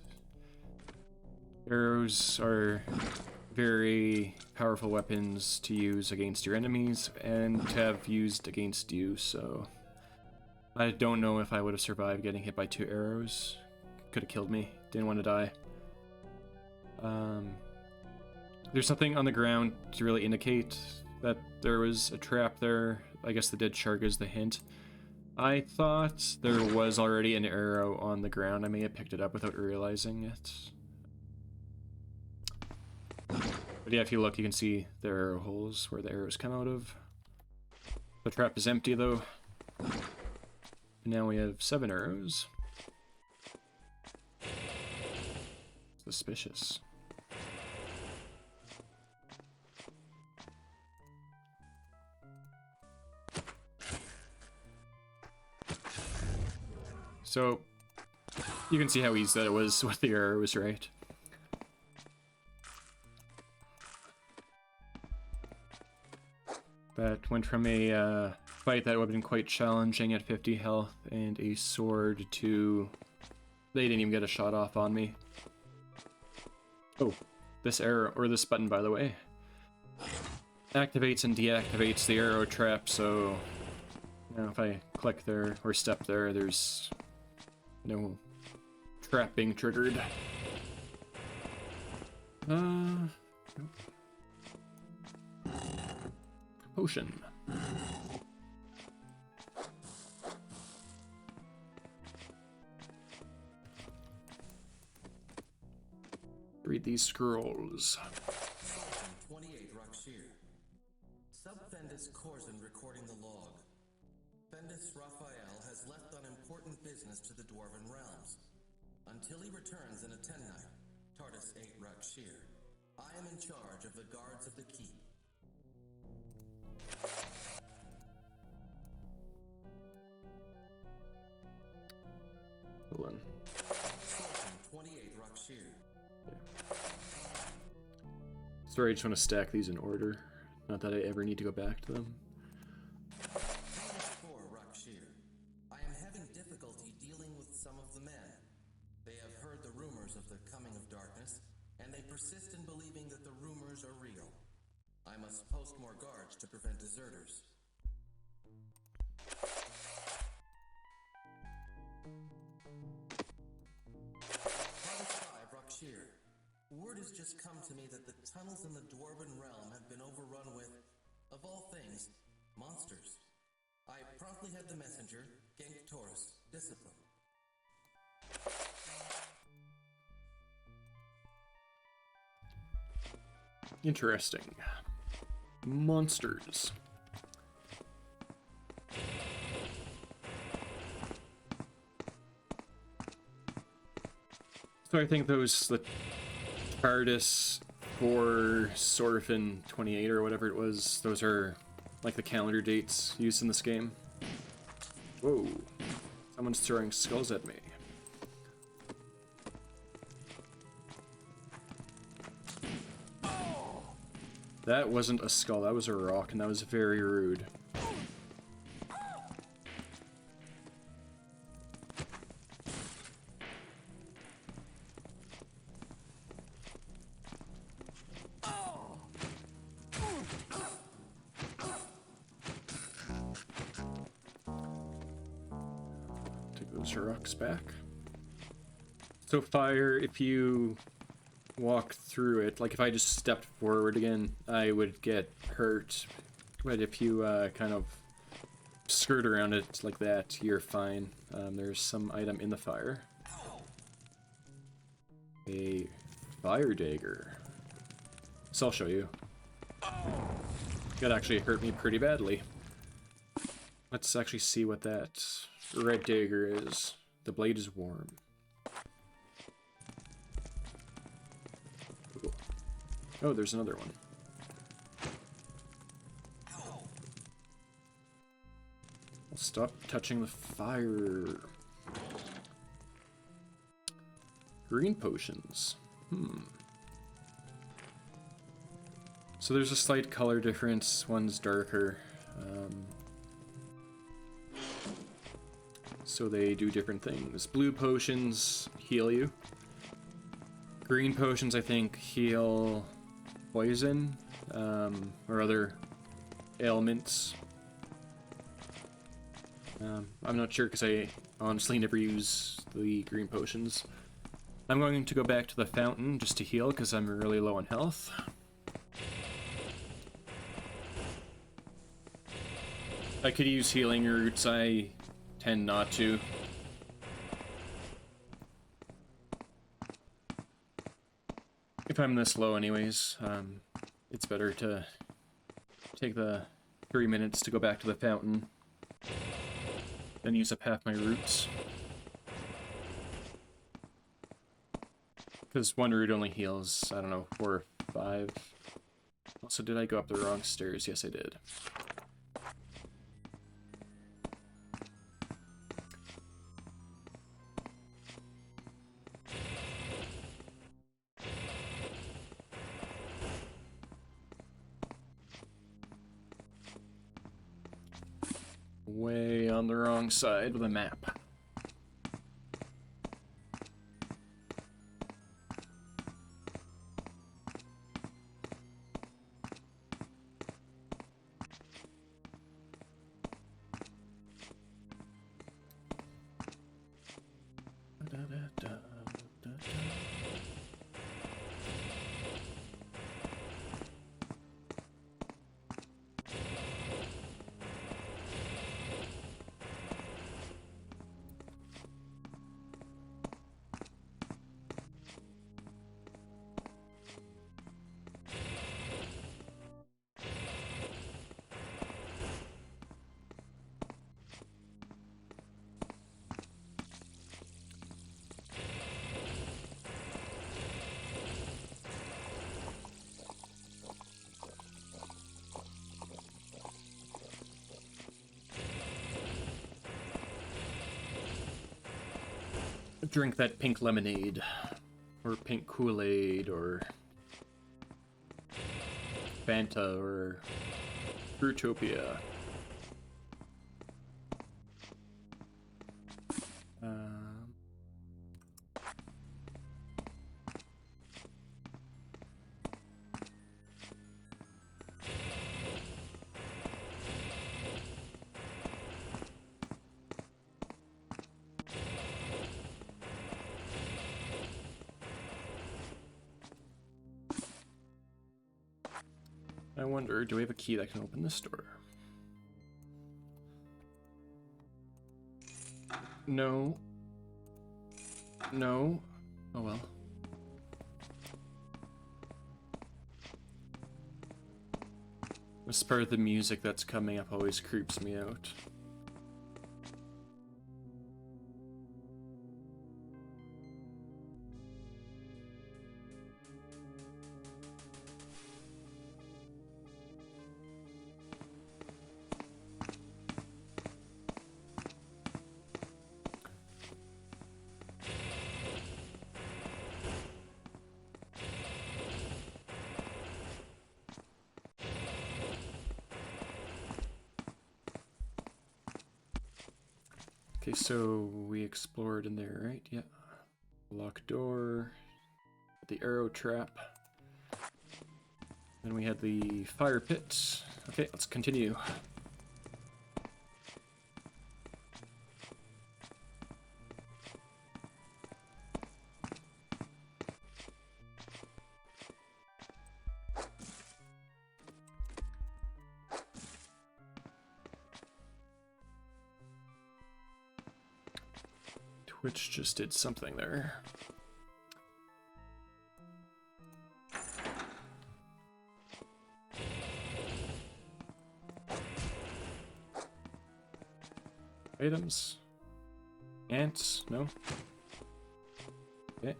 arrows are very powerful weapons to use against your enemies, and to have used against you, so... I don't know if I would have survived getting hit by 2 arrows. Could have killed me. Didn't want to die. There's something on the ground to really indicate that there was a trap there. I guess the dead shark is the hint. I thought there was already an arrow on the ground. I may have picked it up without realizing it. But yeah, if you look, you can see the arrow holes where the arrows come out of. The trap is empty, though. Now we have 7 arrows. Suspicious. So, you can see how easy that was with the arrows, right? That went from a fight that would have been quite challenging at 50 health and a sword to... They didn't even get a shot off on me. Oh, this arrow, or this button, by the way, activates and deactivates the arrow trap, so now if I click there or step there, there's no trap being triggered. Nope. Potion. Read these scrolls. Corzin recording the log. Bendis Raphael has left on important business to the Dwarven realms. Until he returns in a 10-night, Tardis 8 Rakshir, I am in charge of the guards of the keep. Hold on. 28 Rakshir. Sorry, I just want to stack these in order. Not that I ever need to go back to them. 4 Rakshir. I am having difficulty dealing with some of the men. They have heard the rumors of the coming of darkness, and they persist in believing that the rumors are real. I must post more guards to prevent deserters. Rakshir. Word has just come to me that the tunnels in the Dwarven realm have been overrun with, of all things, monsters. I promptly had the messenger, Genk Taurus, discipline. Interesting. Monsters. So I think those, the TARDIS for Sorfin 28 or whatever it was, those are like the calendar dates used in this game. Whoa. Someone's throwing skulls at me. That wasn't a skull, that was a rock, and that was very rude. Take those rocks back. So fire, if you walk through it, like if I just stepped forward again, I would get hurt. But if you kind of skirt around it like that, you're fine. There's some item in the fire. A fire dagger. So I'll show you. That actually hurt me pretty badly. Let's actually see what that red dagger is. The blade is warm. Cool. Oh, there's another one. I'll stop touching the fire. Green potions. So there's a slight color difference. One's darker. So they do different things. Blue potions heal you. Green potions, I think, heal poison or other ailments. I'm not sure because I honestly never use the green potions. I'm going to go back to the fountain just to heal because I'm really low on health. I could use healing roots, I tend not to. If I'm this low anyways, it's better to take the 3 minutes to go back to the fountain, then use up half my roots. Because one root only heals, I don't know, 4 or 5. Also, did I go up the wrong stairs? Yes, I did. Way on the wrong side with a map. drink that pink lemonade, or pink Kool-Aid, or Fanta, or Fruitopia. I wonder, do we have a key that can open this door? No. No. Oh well. This part of the music that's coming up always creeps me out. Okay, so we explored in there, right? Yeah. Locked door, the arrow trap. Then we had the fire pit. Okay, let's continue. Twitch just did something there. Items. Ants? No? Okay.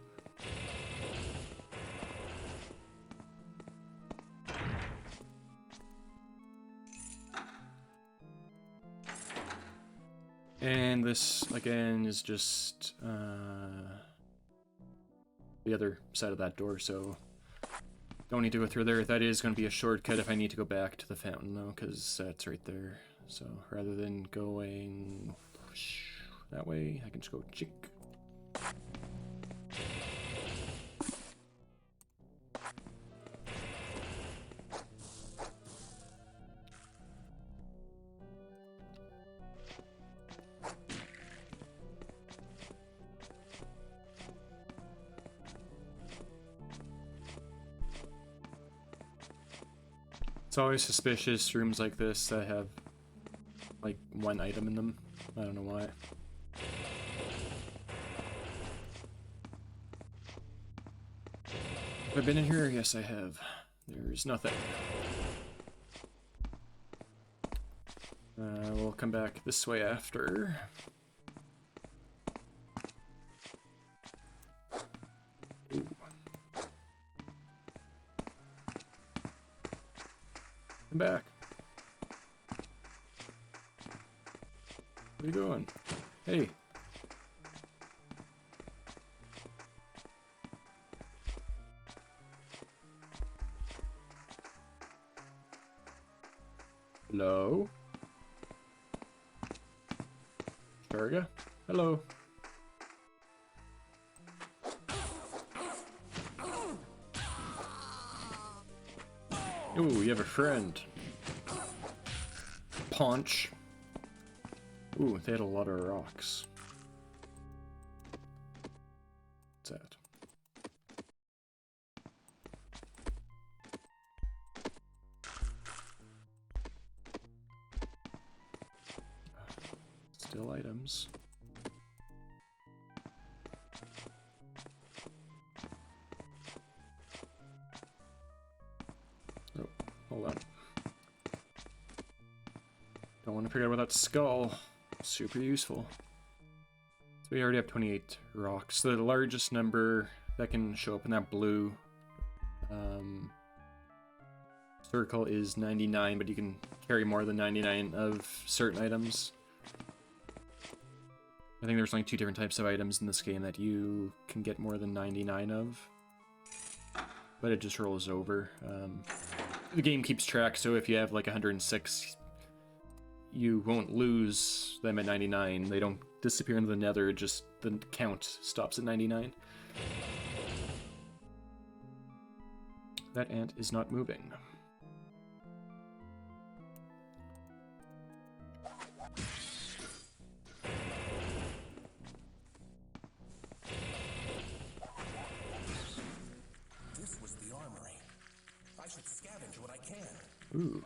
And this, again, is just the other side of that door, so don't need to go through there. That is going to be a shortcut if I need to go back to the fountain, though, because that's right there. So rather than going that way, I can just go chick. It's always suspicious rooms like this that have like one item in them. I don't know why. Have I been in here? Yes, I have. There's nothing. We'll come back this way after. Ooh. Come back. Where you going? Hey. Hello? Sharga? Hello. Ooh, you have a friend. Paunch. Ooh, they had a lot of rocks. What's that? Still items. Oh, hold on. Don't want to forget about that skull. Super useful. So we already have 28 rocks. The largest number that can show up in that blue circle is 99, but you can carry more than 99 of certain items. I think there's only 2 different types of items in this game that you can get more than 99 of. But it just rolls over. The game keeps track, so if you have like 106, you won't lose them at 99. They don't disappear into the nether, just the count stops at 99. That ant is not moving. This was the armory. I should scavenge what I can. Ooh.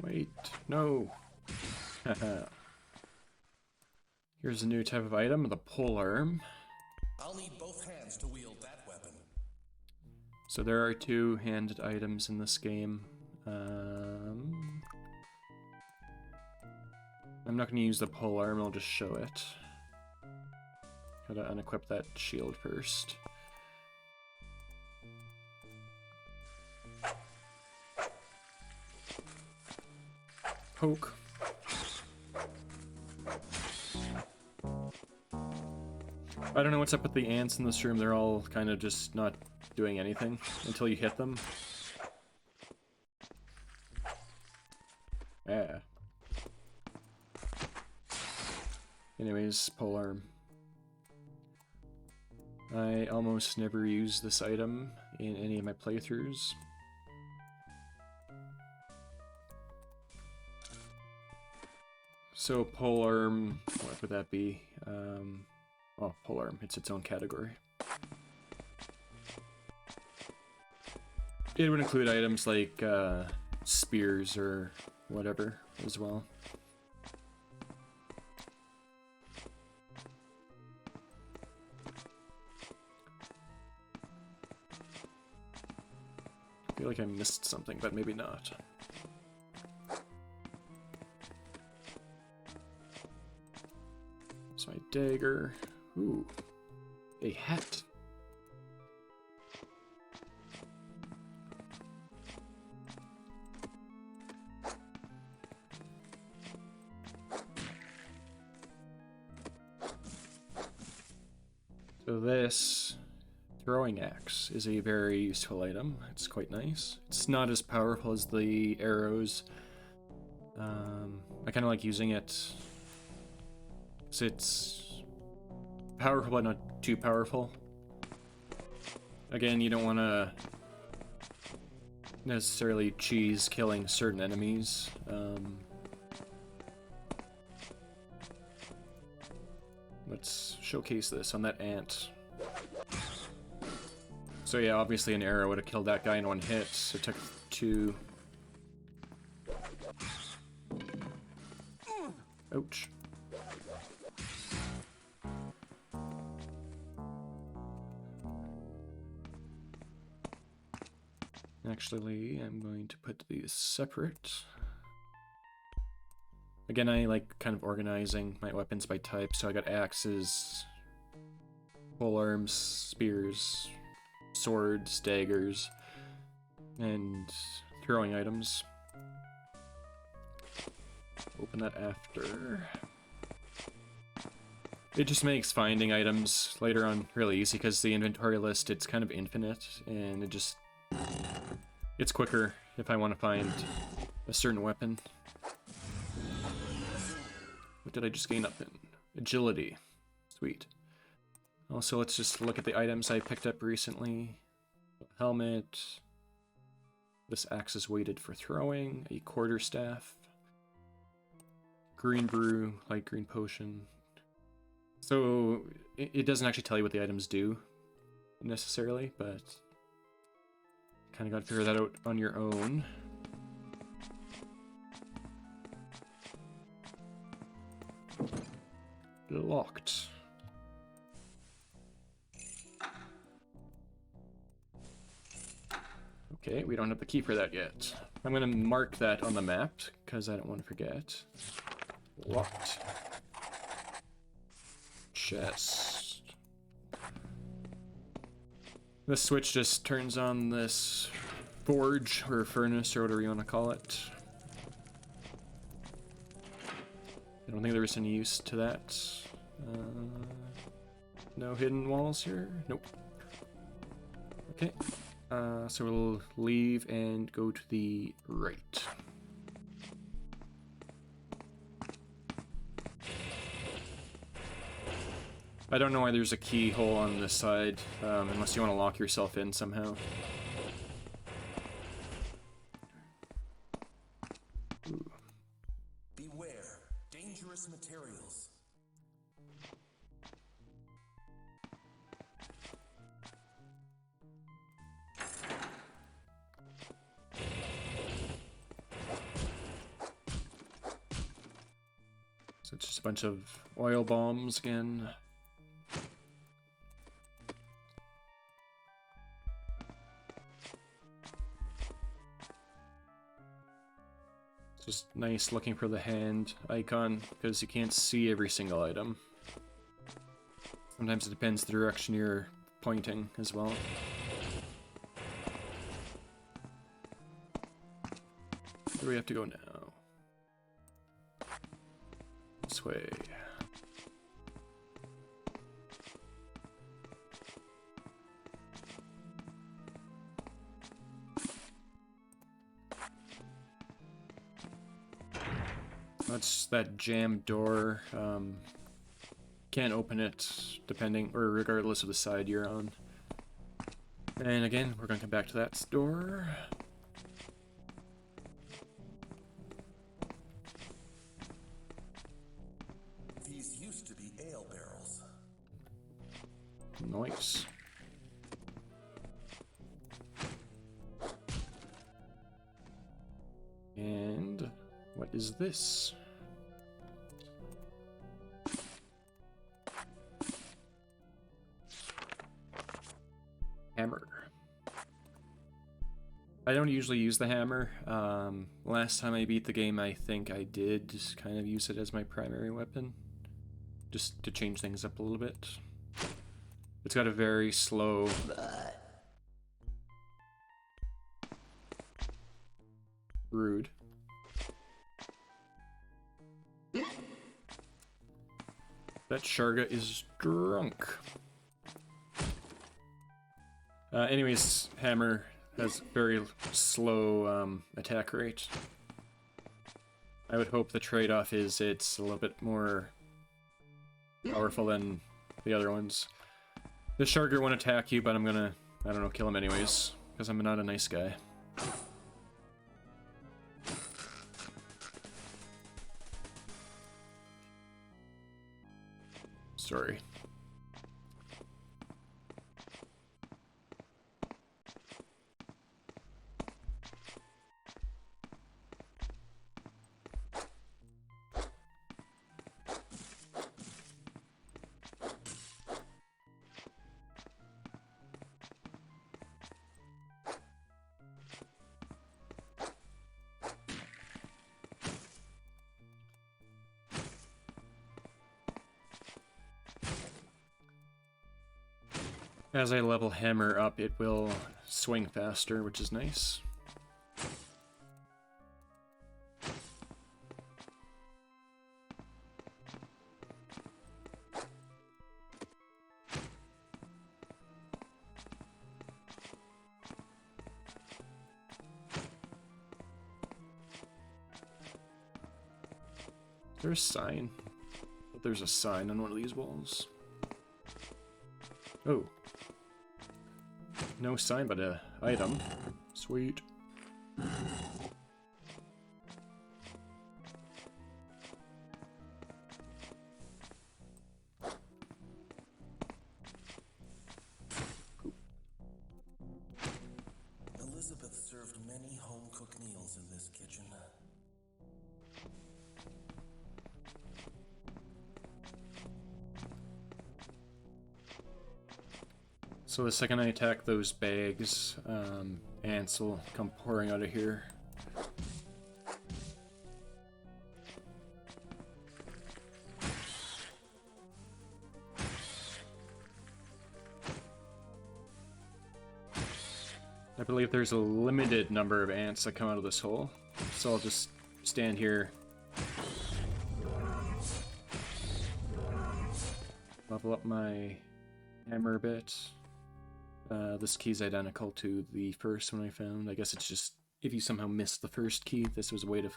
Wait, no. Here's a new type of item, the polearm. I'll need both hands to wield that weapon. So there are 2-handed items in this game. I'm not going to use the polearm, I'll just show it. Gotta unequip that shield first. Poke. I don't know what's up with the ants in this room, they're all kind of just not doing anything until you hit them. Yeah. Anyways, polearm. I almost never use this item in any of my playthroughs. So polearm, what would that be? Oh, polearm, it's its own category. It would include items like spears or whatever as well. I feel like I missed something, but maybe not. It's my dagger. Ooh, a hat. So this throwing axe is a very useful item. It's quite nice. It's not as powerful as the arrows. I kind of like using it. So it's powerful, but not too powerful. Again, you don't want to necessarily cheese killing certain enemies. Let's showcase this on that ant. So yeah, obviously an arrow would have killed that guy in 1 hit, so it took 2. Ouch. Actually, I'm going to put these separate. Again, I like kind of organizing my weapons by type, so I got axes, polearms, spears, swords, daggers, and throwing items. Open that after. It just makes finding items later on really easy because the inventory list, it's kind of infinite, and it's quicker if I want to find a certain weapon. What did I just gain up in? Agility. Sweet. Also, let's just look at the items I picked up recently. Helmet. This axe is weighted for throwing. A quarterstaff. Green brew, light green potion. So, it doesn't actually tell you what the items do, necessarily, but kind of got to figure that out on your own. Locked. Okay, we don't have the key for that yet. I'm gonna mark that on the map, because I don't want to forget. Locked. Chest. The switch just turns on this forge or furnace or whatever you want to call it. I don't think there was any use to that. No hidden walls here? Nope. Okay. So we'll leave and go to the right. I don't know why there's a keyhole on this side, unless you want to lock yourself in somehow. Ooh. Beware, dangerous materials. So it's just a bunch of oil bombs again. Just nice looking for the hand icon, because you can't see every single item. Sometimes it depends the direction you're pointing as well. Where do we have to go now? This way. That's that jammed door. Can't open it depending or regardless of the side you're on. And again, we're gonna come back to that door. These used to be ale barrels. Nice. And what is this? Hammer. I don't usually use the hammer. Last time I beat the game, I think I did just kind of use it as my primary weapon. Just to change things up a little bit. It's got a very slow... Rude. That Sharga is drunk. Anyways, hammer has very slow attack rate. I would hope the trade-off is it's a little bit more powerful than the other ones. The Sharga won't attack you, but I'm gonna, I don't know, kill him anyways, because I'm not a nice guy. Sorry. As I level hammer up, it will swing faster, which is nice. Is there a sign? There's a sign on one of these walls. Oh. No sign, but a item. Sweet. Elizabeth served many home-cooked meals in this kitchen. So the second I attack those bags, ants will come pouring out of here. I believe there's a limited number of ants that come out of this hole, so I'll just stand here. Level up my hammer a bit. This key's identical to the first one I found. I guess it's just, if you somehow missed the first key, this was a way to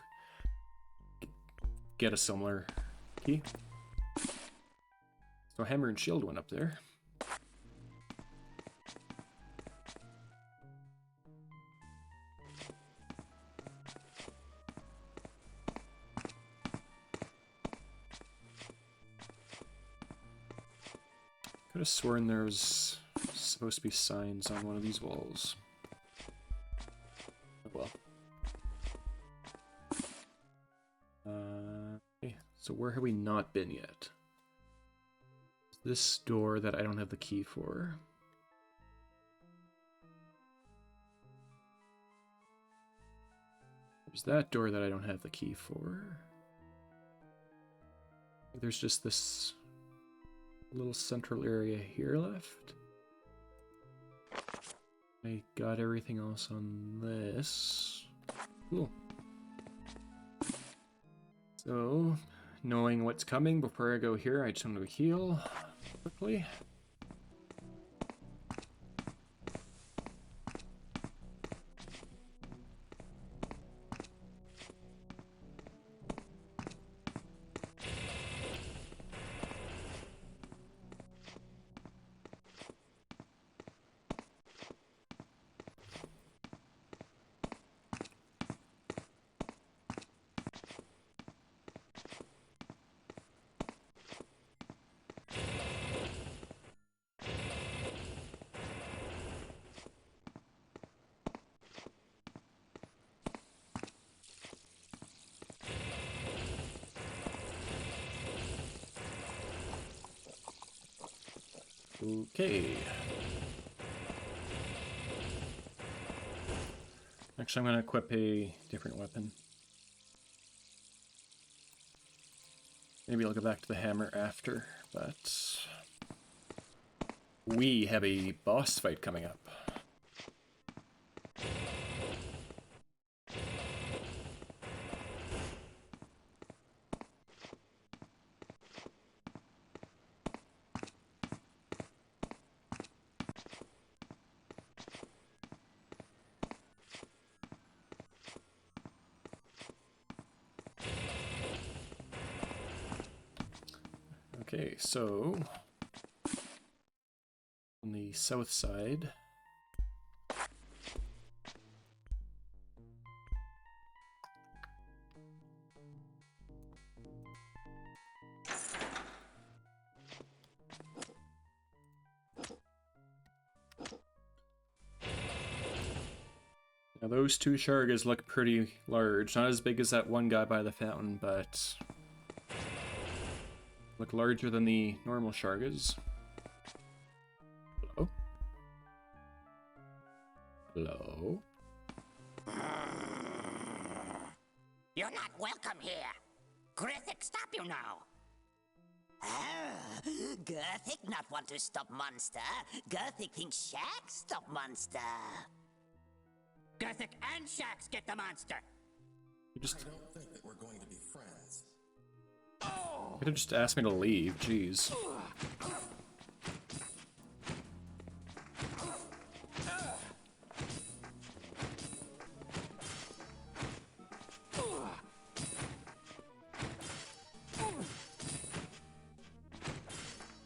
get a similar key. So hammer and shield went up there. Could have sworn there was supposed to be signs on one of these walls. Oh well. Okay, so where have we not been yet? This door that I don't have the key for. There's that door that I don't have the key for. There's just this little central area here left. I got everything else on this. Cool. So, knowing what's coming before I go here, I just want to heal quickly. Okay. Actually, I'm going to equip a different weapon. Maybe I'll go back to the hammer after, but we have a boss fight coming up. Okay, so on the south side, now those two Shargas look pretty large, not as big as that one guy by the fountain, but look larger than the normal Shargas. Hello? Hello? You're not welcome here. Grithic, stop you now. Gothic not want to stop monster. Gothic thinks Shax stop monster. Gothic and Shax get the monster. You just... I don't think that we're going to be friends. You could have just asked me to leave, jeez.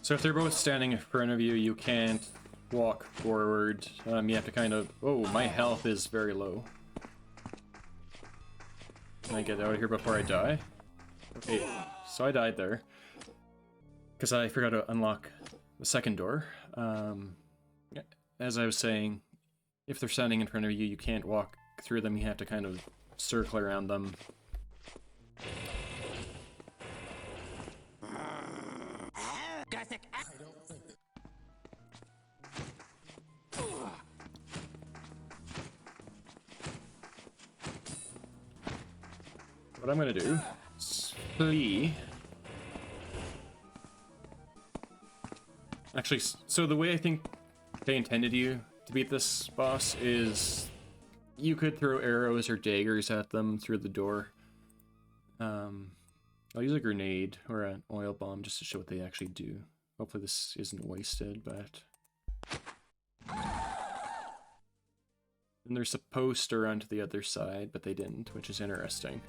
So if they're both standing in front of you, you can't walk forward. You have to kind of... Oh, my health is very low. Can I get out of here before I die? Okay, so I died there. Because I forgot to unlock the second door. As I was saying, if they're standing in front of you, you can't walk through them. You have to kind of circle around them. What I'm gonna do is flee. Actually, so the way I think they intended you to beat this boss is you could throw arrows or daggers at them through the door. I'll use a grenade or an oil bomb just to show what they actually do. Hopefully this isn't wasted, but... And they're supposed to run to the other side, but they didn't, which is interesting.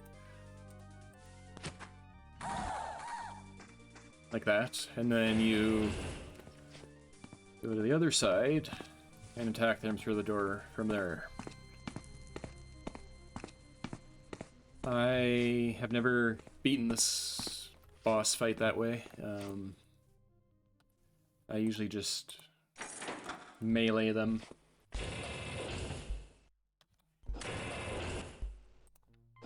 Like that, and then you go to the other side and attack them through the door from there. I have never beaten this boss fight that way. I usually just melee them.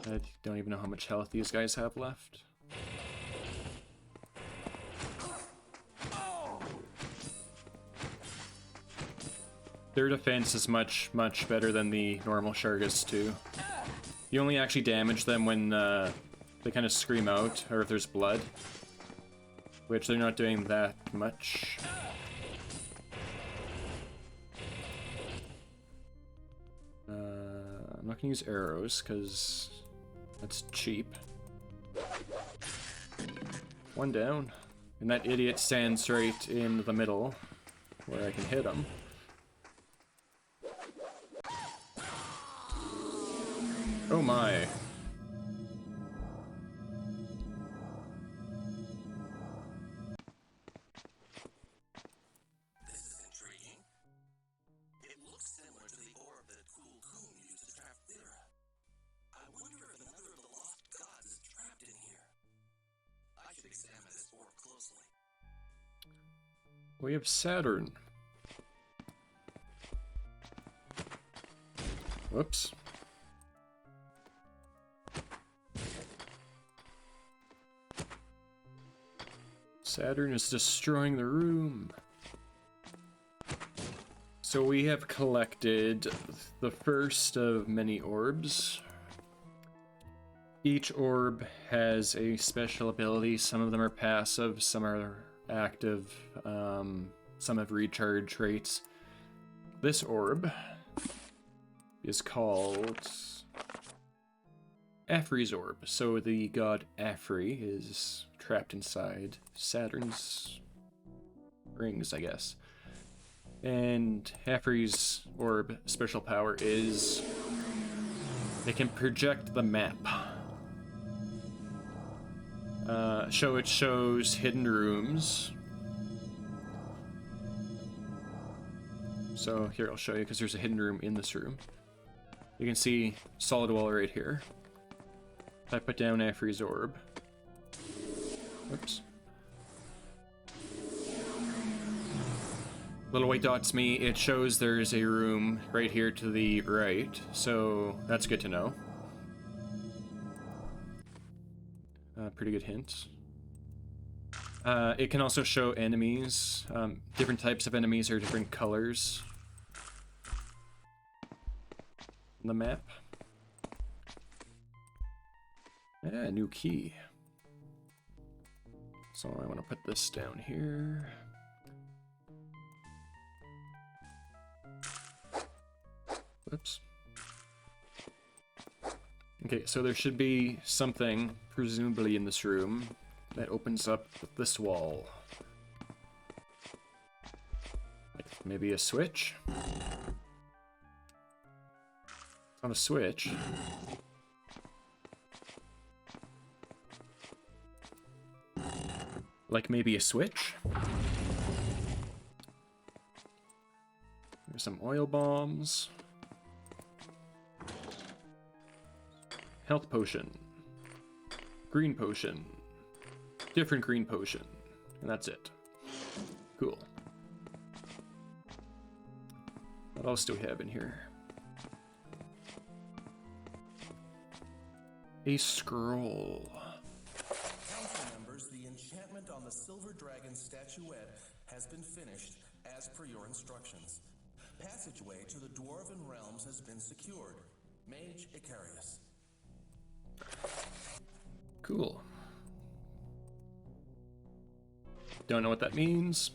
I don't even know how much health these guys have left. Their defense is much better than the normal Shargas too. You only actually damage them when they kind of scream out, or if there's blood. Which they're not doing that much. I'm not gonna use arrows, because that's cheap. One down. And that idiot stands right in the middle, where I can hit him. Oh my. This is intriguing. It looks similar to the orb that Cool Coon used to trap Thera. I wonder if another of the lost gods is trapped in here. I should examine this orb closely. We have Saturn. Whoops. Saturn is destroying the room. So we have collected the first of many orbs. Each orb has a special ability. Some of them are passive, some are active, some have recharge rates. This orb is called Afri's orb. So the god Afri is trapped inside Saturn's rings, I guess. And Afri's orb special power is it can project the map. It shows hidden rooms. So here, I'll show you, because there's a hidden room in this room. You can see solid wall right here. If I put down Afri's orb. Oops. Little white dots me, it shows there's a room right here to the right, so that's good to know. Pretty good hint. It can also show enemies. Different types of enemies are different colors on the map. Yeah, new key. So I want to put this down here. Whoops. Okay, so there should be something, presumably in this room, that opens up this wall. Like maybe a switch? It's not a switch. Like maybe a switch? There's some oil bombs. Health potion. Green potion. Different green potion. And that's it. Cool. What else do we have in here? A scroll. Council members, the enchantment on the Silver Dragon statuette has been finished as per your instructions. Passageway to the Dwarven Realms has been secured. Mage Icarius. Cool. Don't know what that means.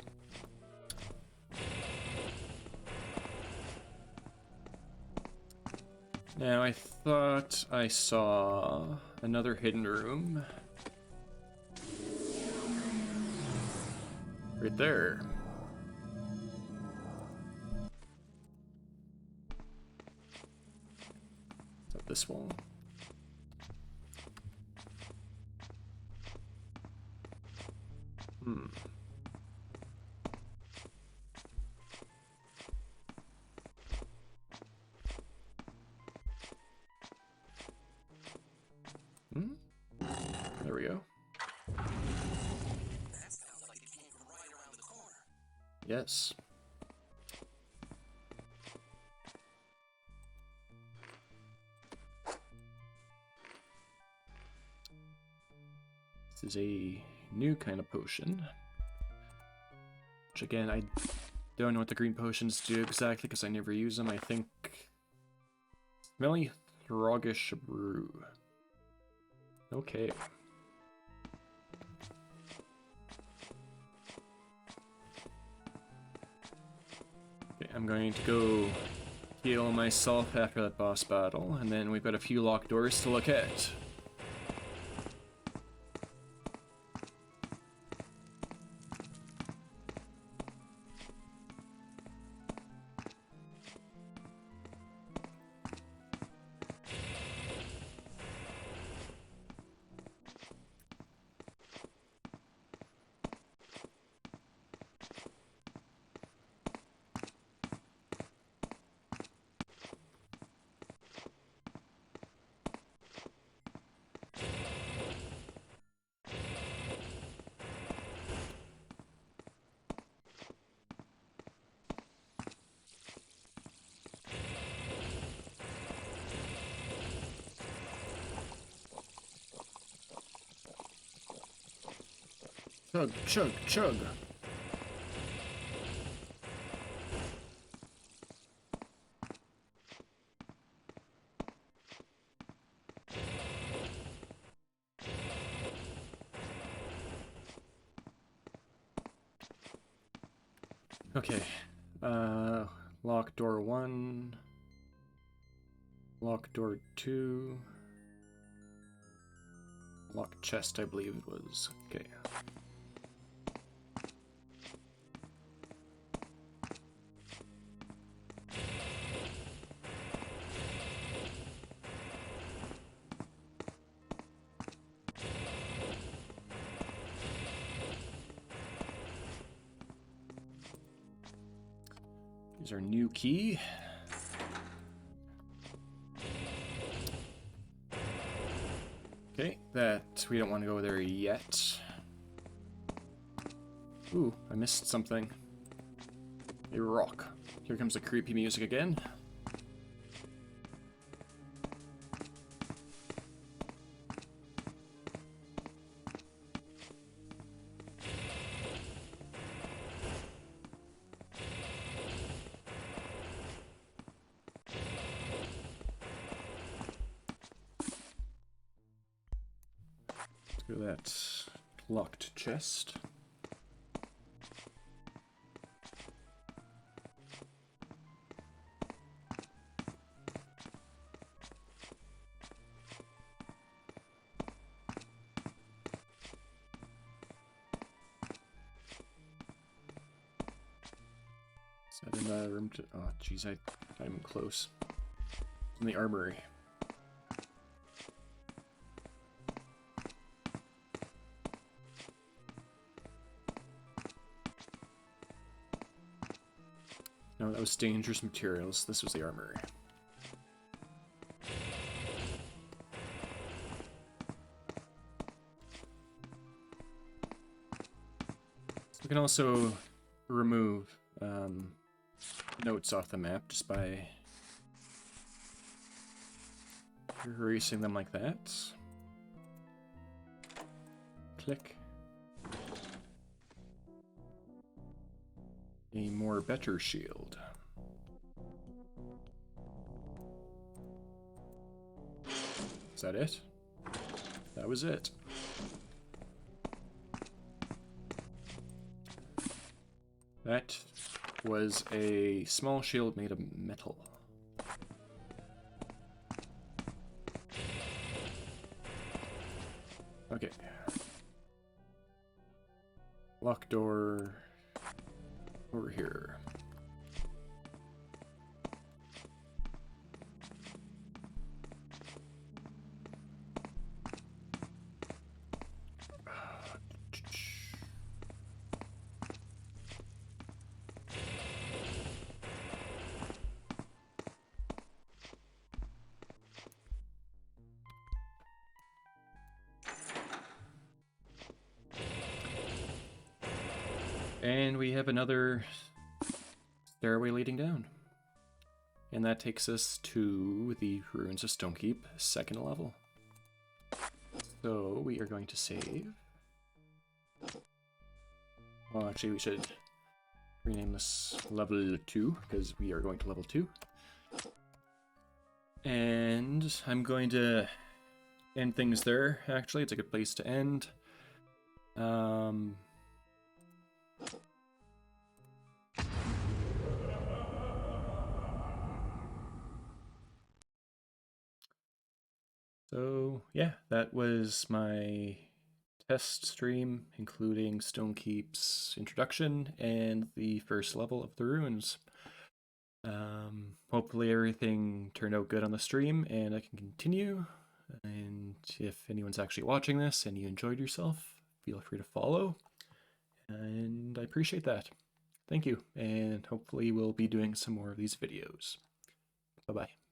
Now, I thought I saw another hidden room. Right there. Is that this wall? Hmm. There we go. That sounds like it came from right around the corner. Yes. This is a new kind of potion. Which again, I don't know what the green potions do exactly because I never use them. I think... Smelly Throggish Brew. Okay. Okay, I'm going to go heal myself after that boss battle, and then we've got a few locked doors to look at. Chug, chug, chug. Okay. Lock door 1. Lock door 2. Lock chest, I believe it was. Okay. Here's our new key. Okay, that we don't want to go there yet. Ooh, I missed something. A rock. Here comes the creepy music again. Let's go to that locked chest. Is that in the room to... Oh, jeez, I'm close. In the armory. No, that was dangerous materials. This was the armory. We can also remove notes off the map just by erasing them like that. Click. A more better shield. Is that it? That was it. That was a small shield made of metal. Okay. Lock door over here. And we have another stairway leading down. And that takes us to the Ruins of Stonekeep, 2nd level. So we are going to save. Well, actually we should rename this level 2, because we are going to level 2. And I'm going to end things there, actually. It's a good place to end. So yeah, that was my test stream, including Stonekeep's introduction and the first level of the ruins. Hopefully everything turned out good on the stream and I can continue. And if anyone's actually watching this and you enjoyed yourself, feel free to follow. And I appreciate that. Thank you, and hopefully we'll be doing some more of these videos. Bye-bye.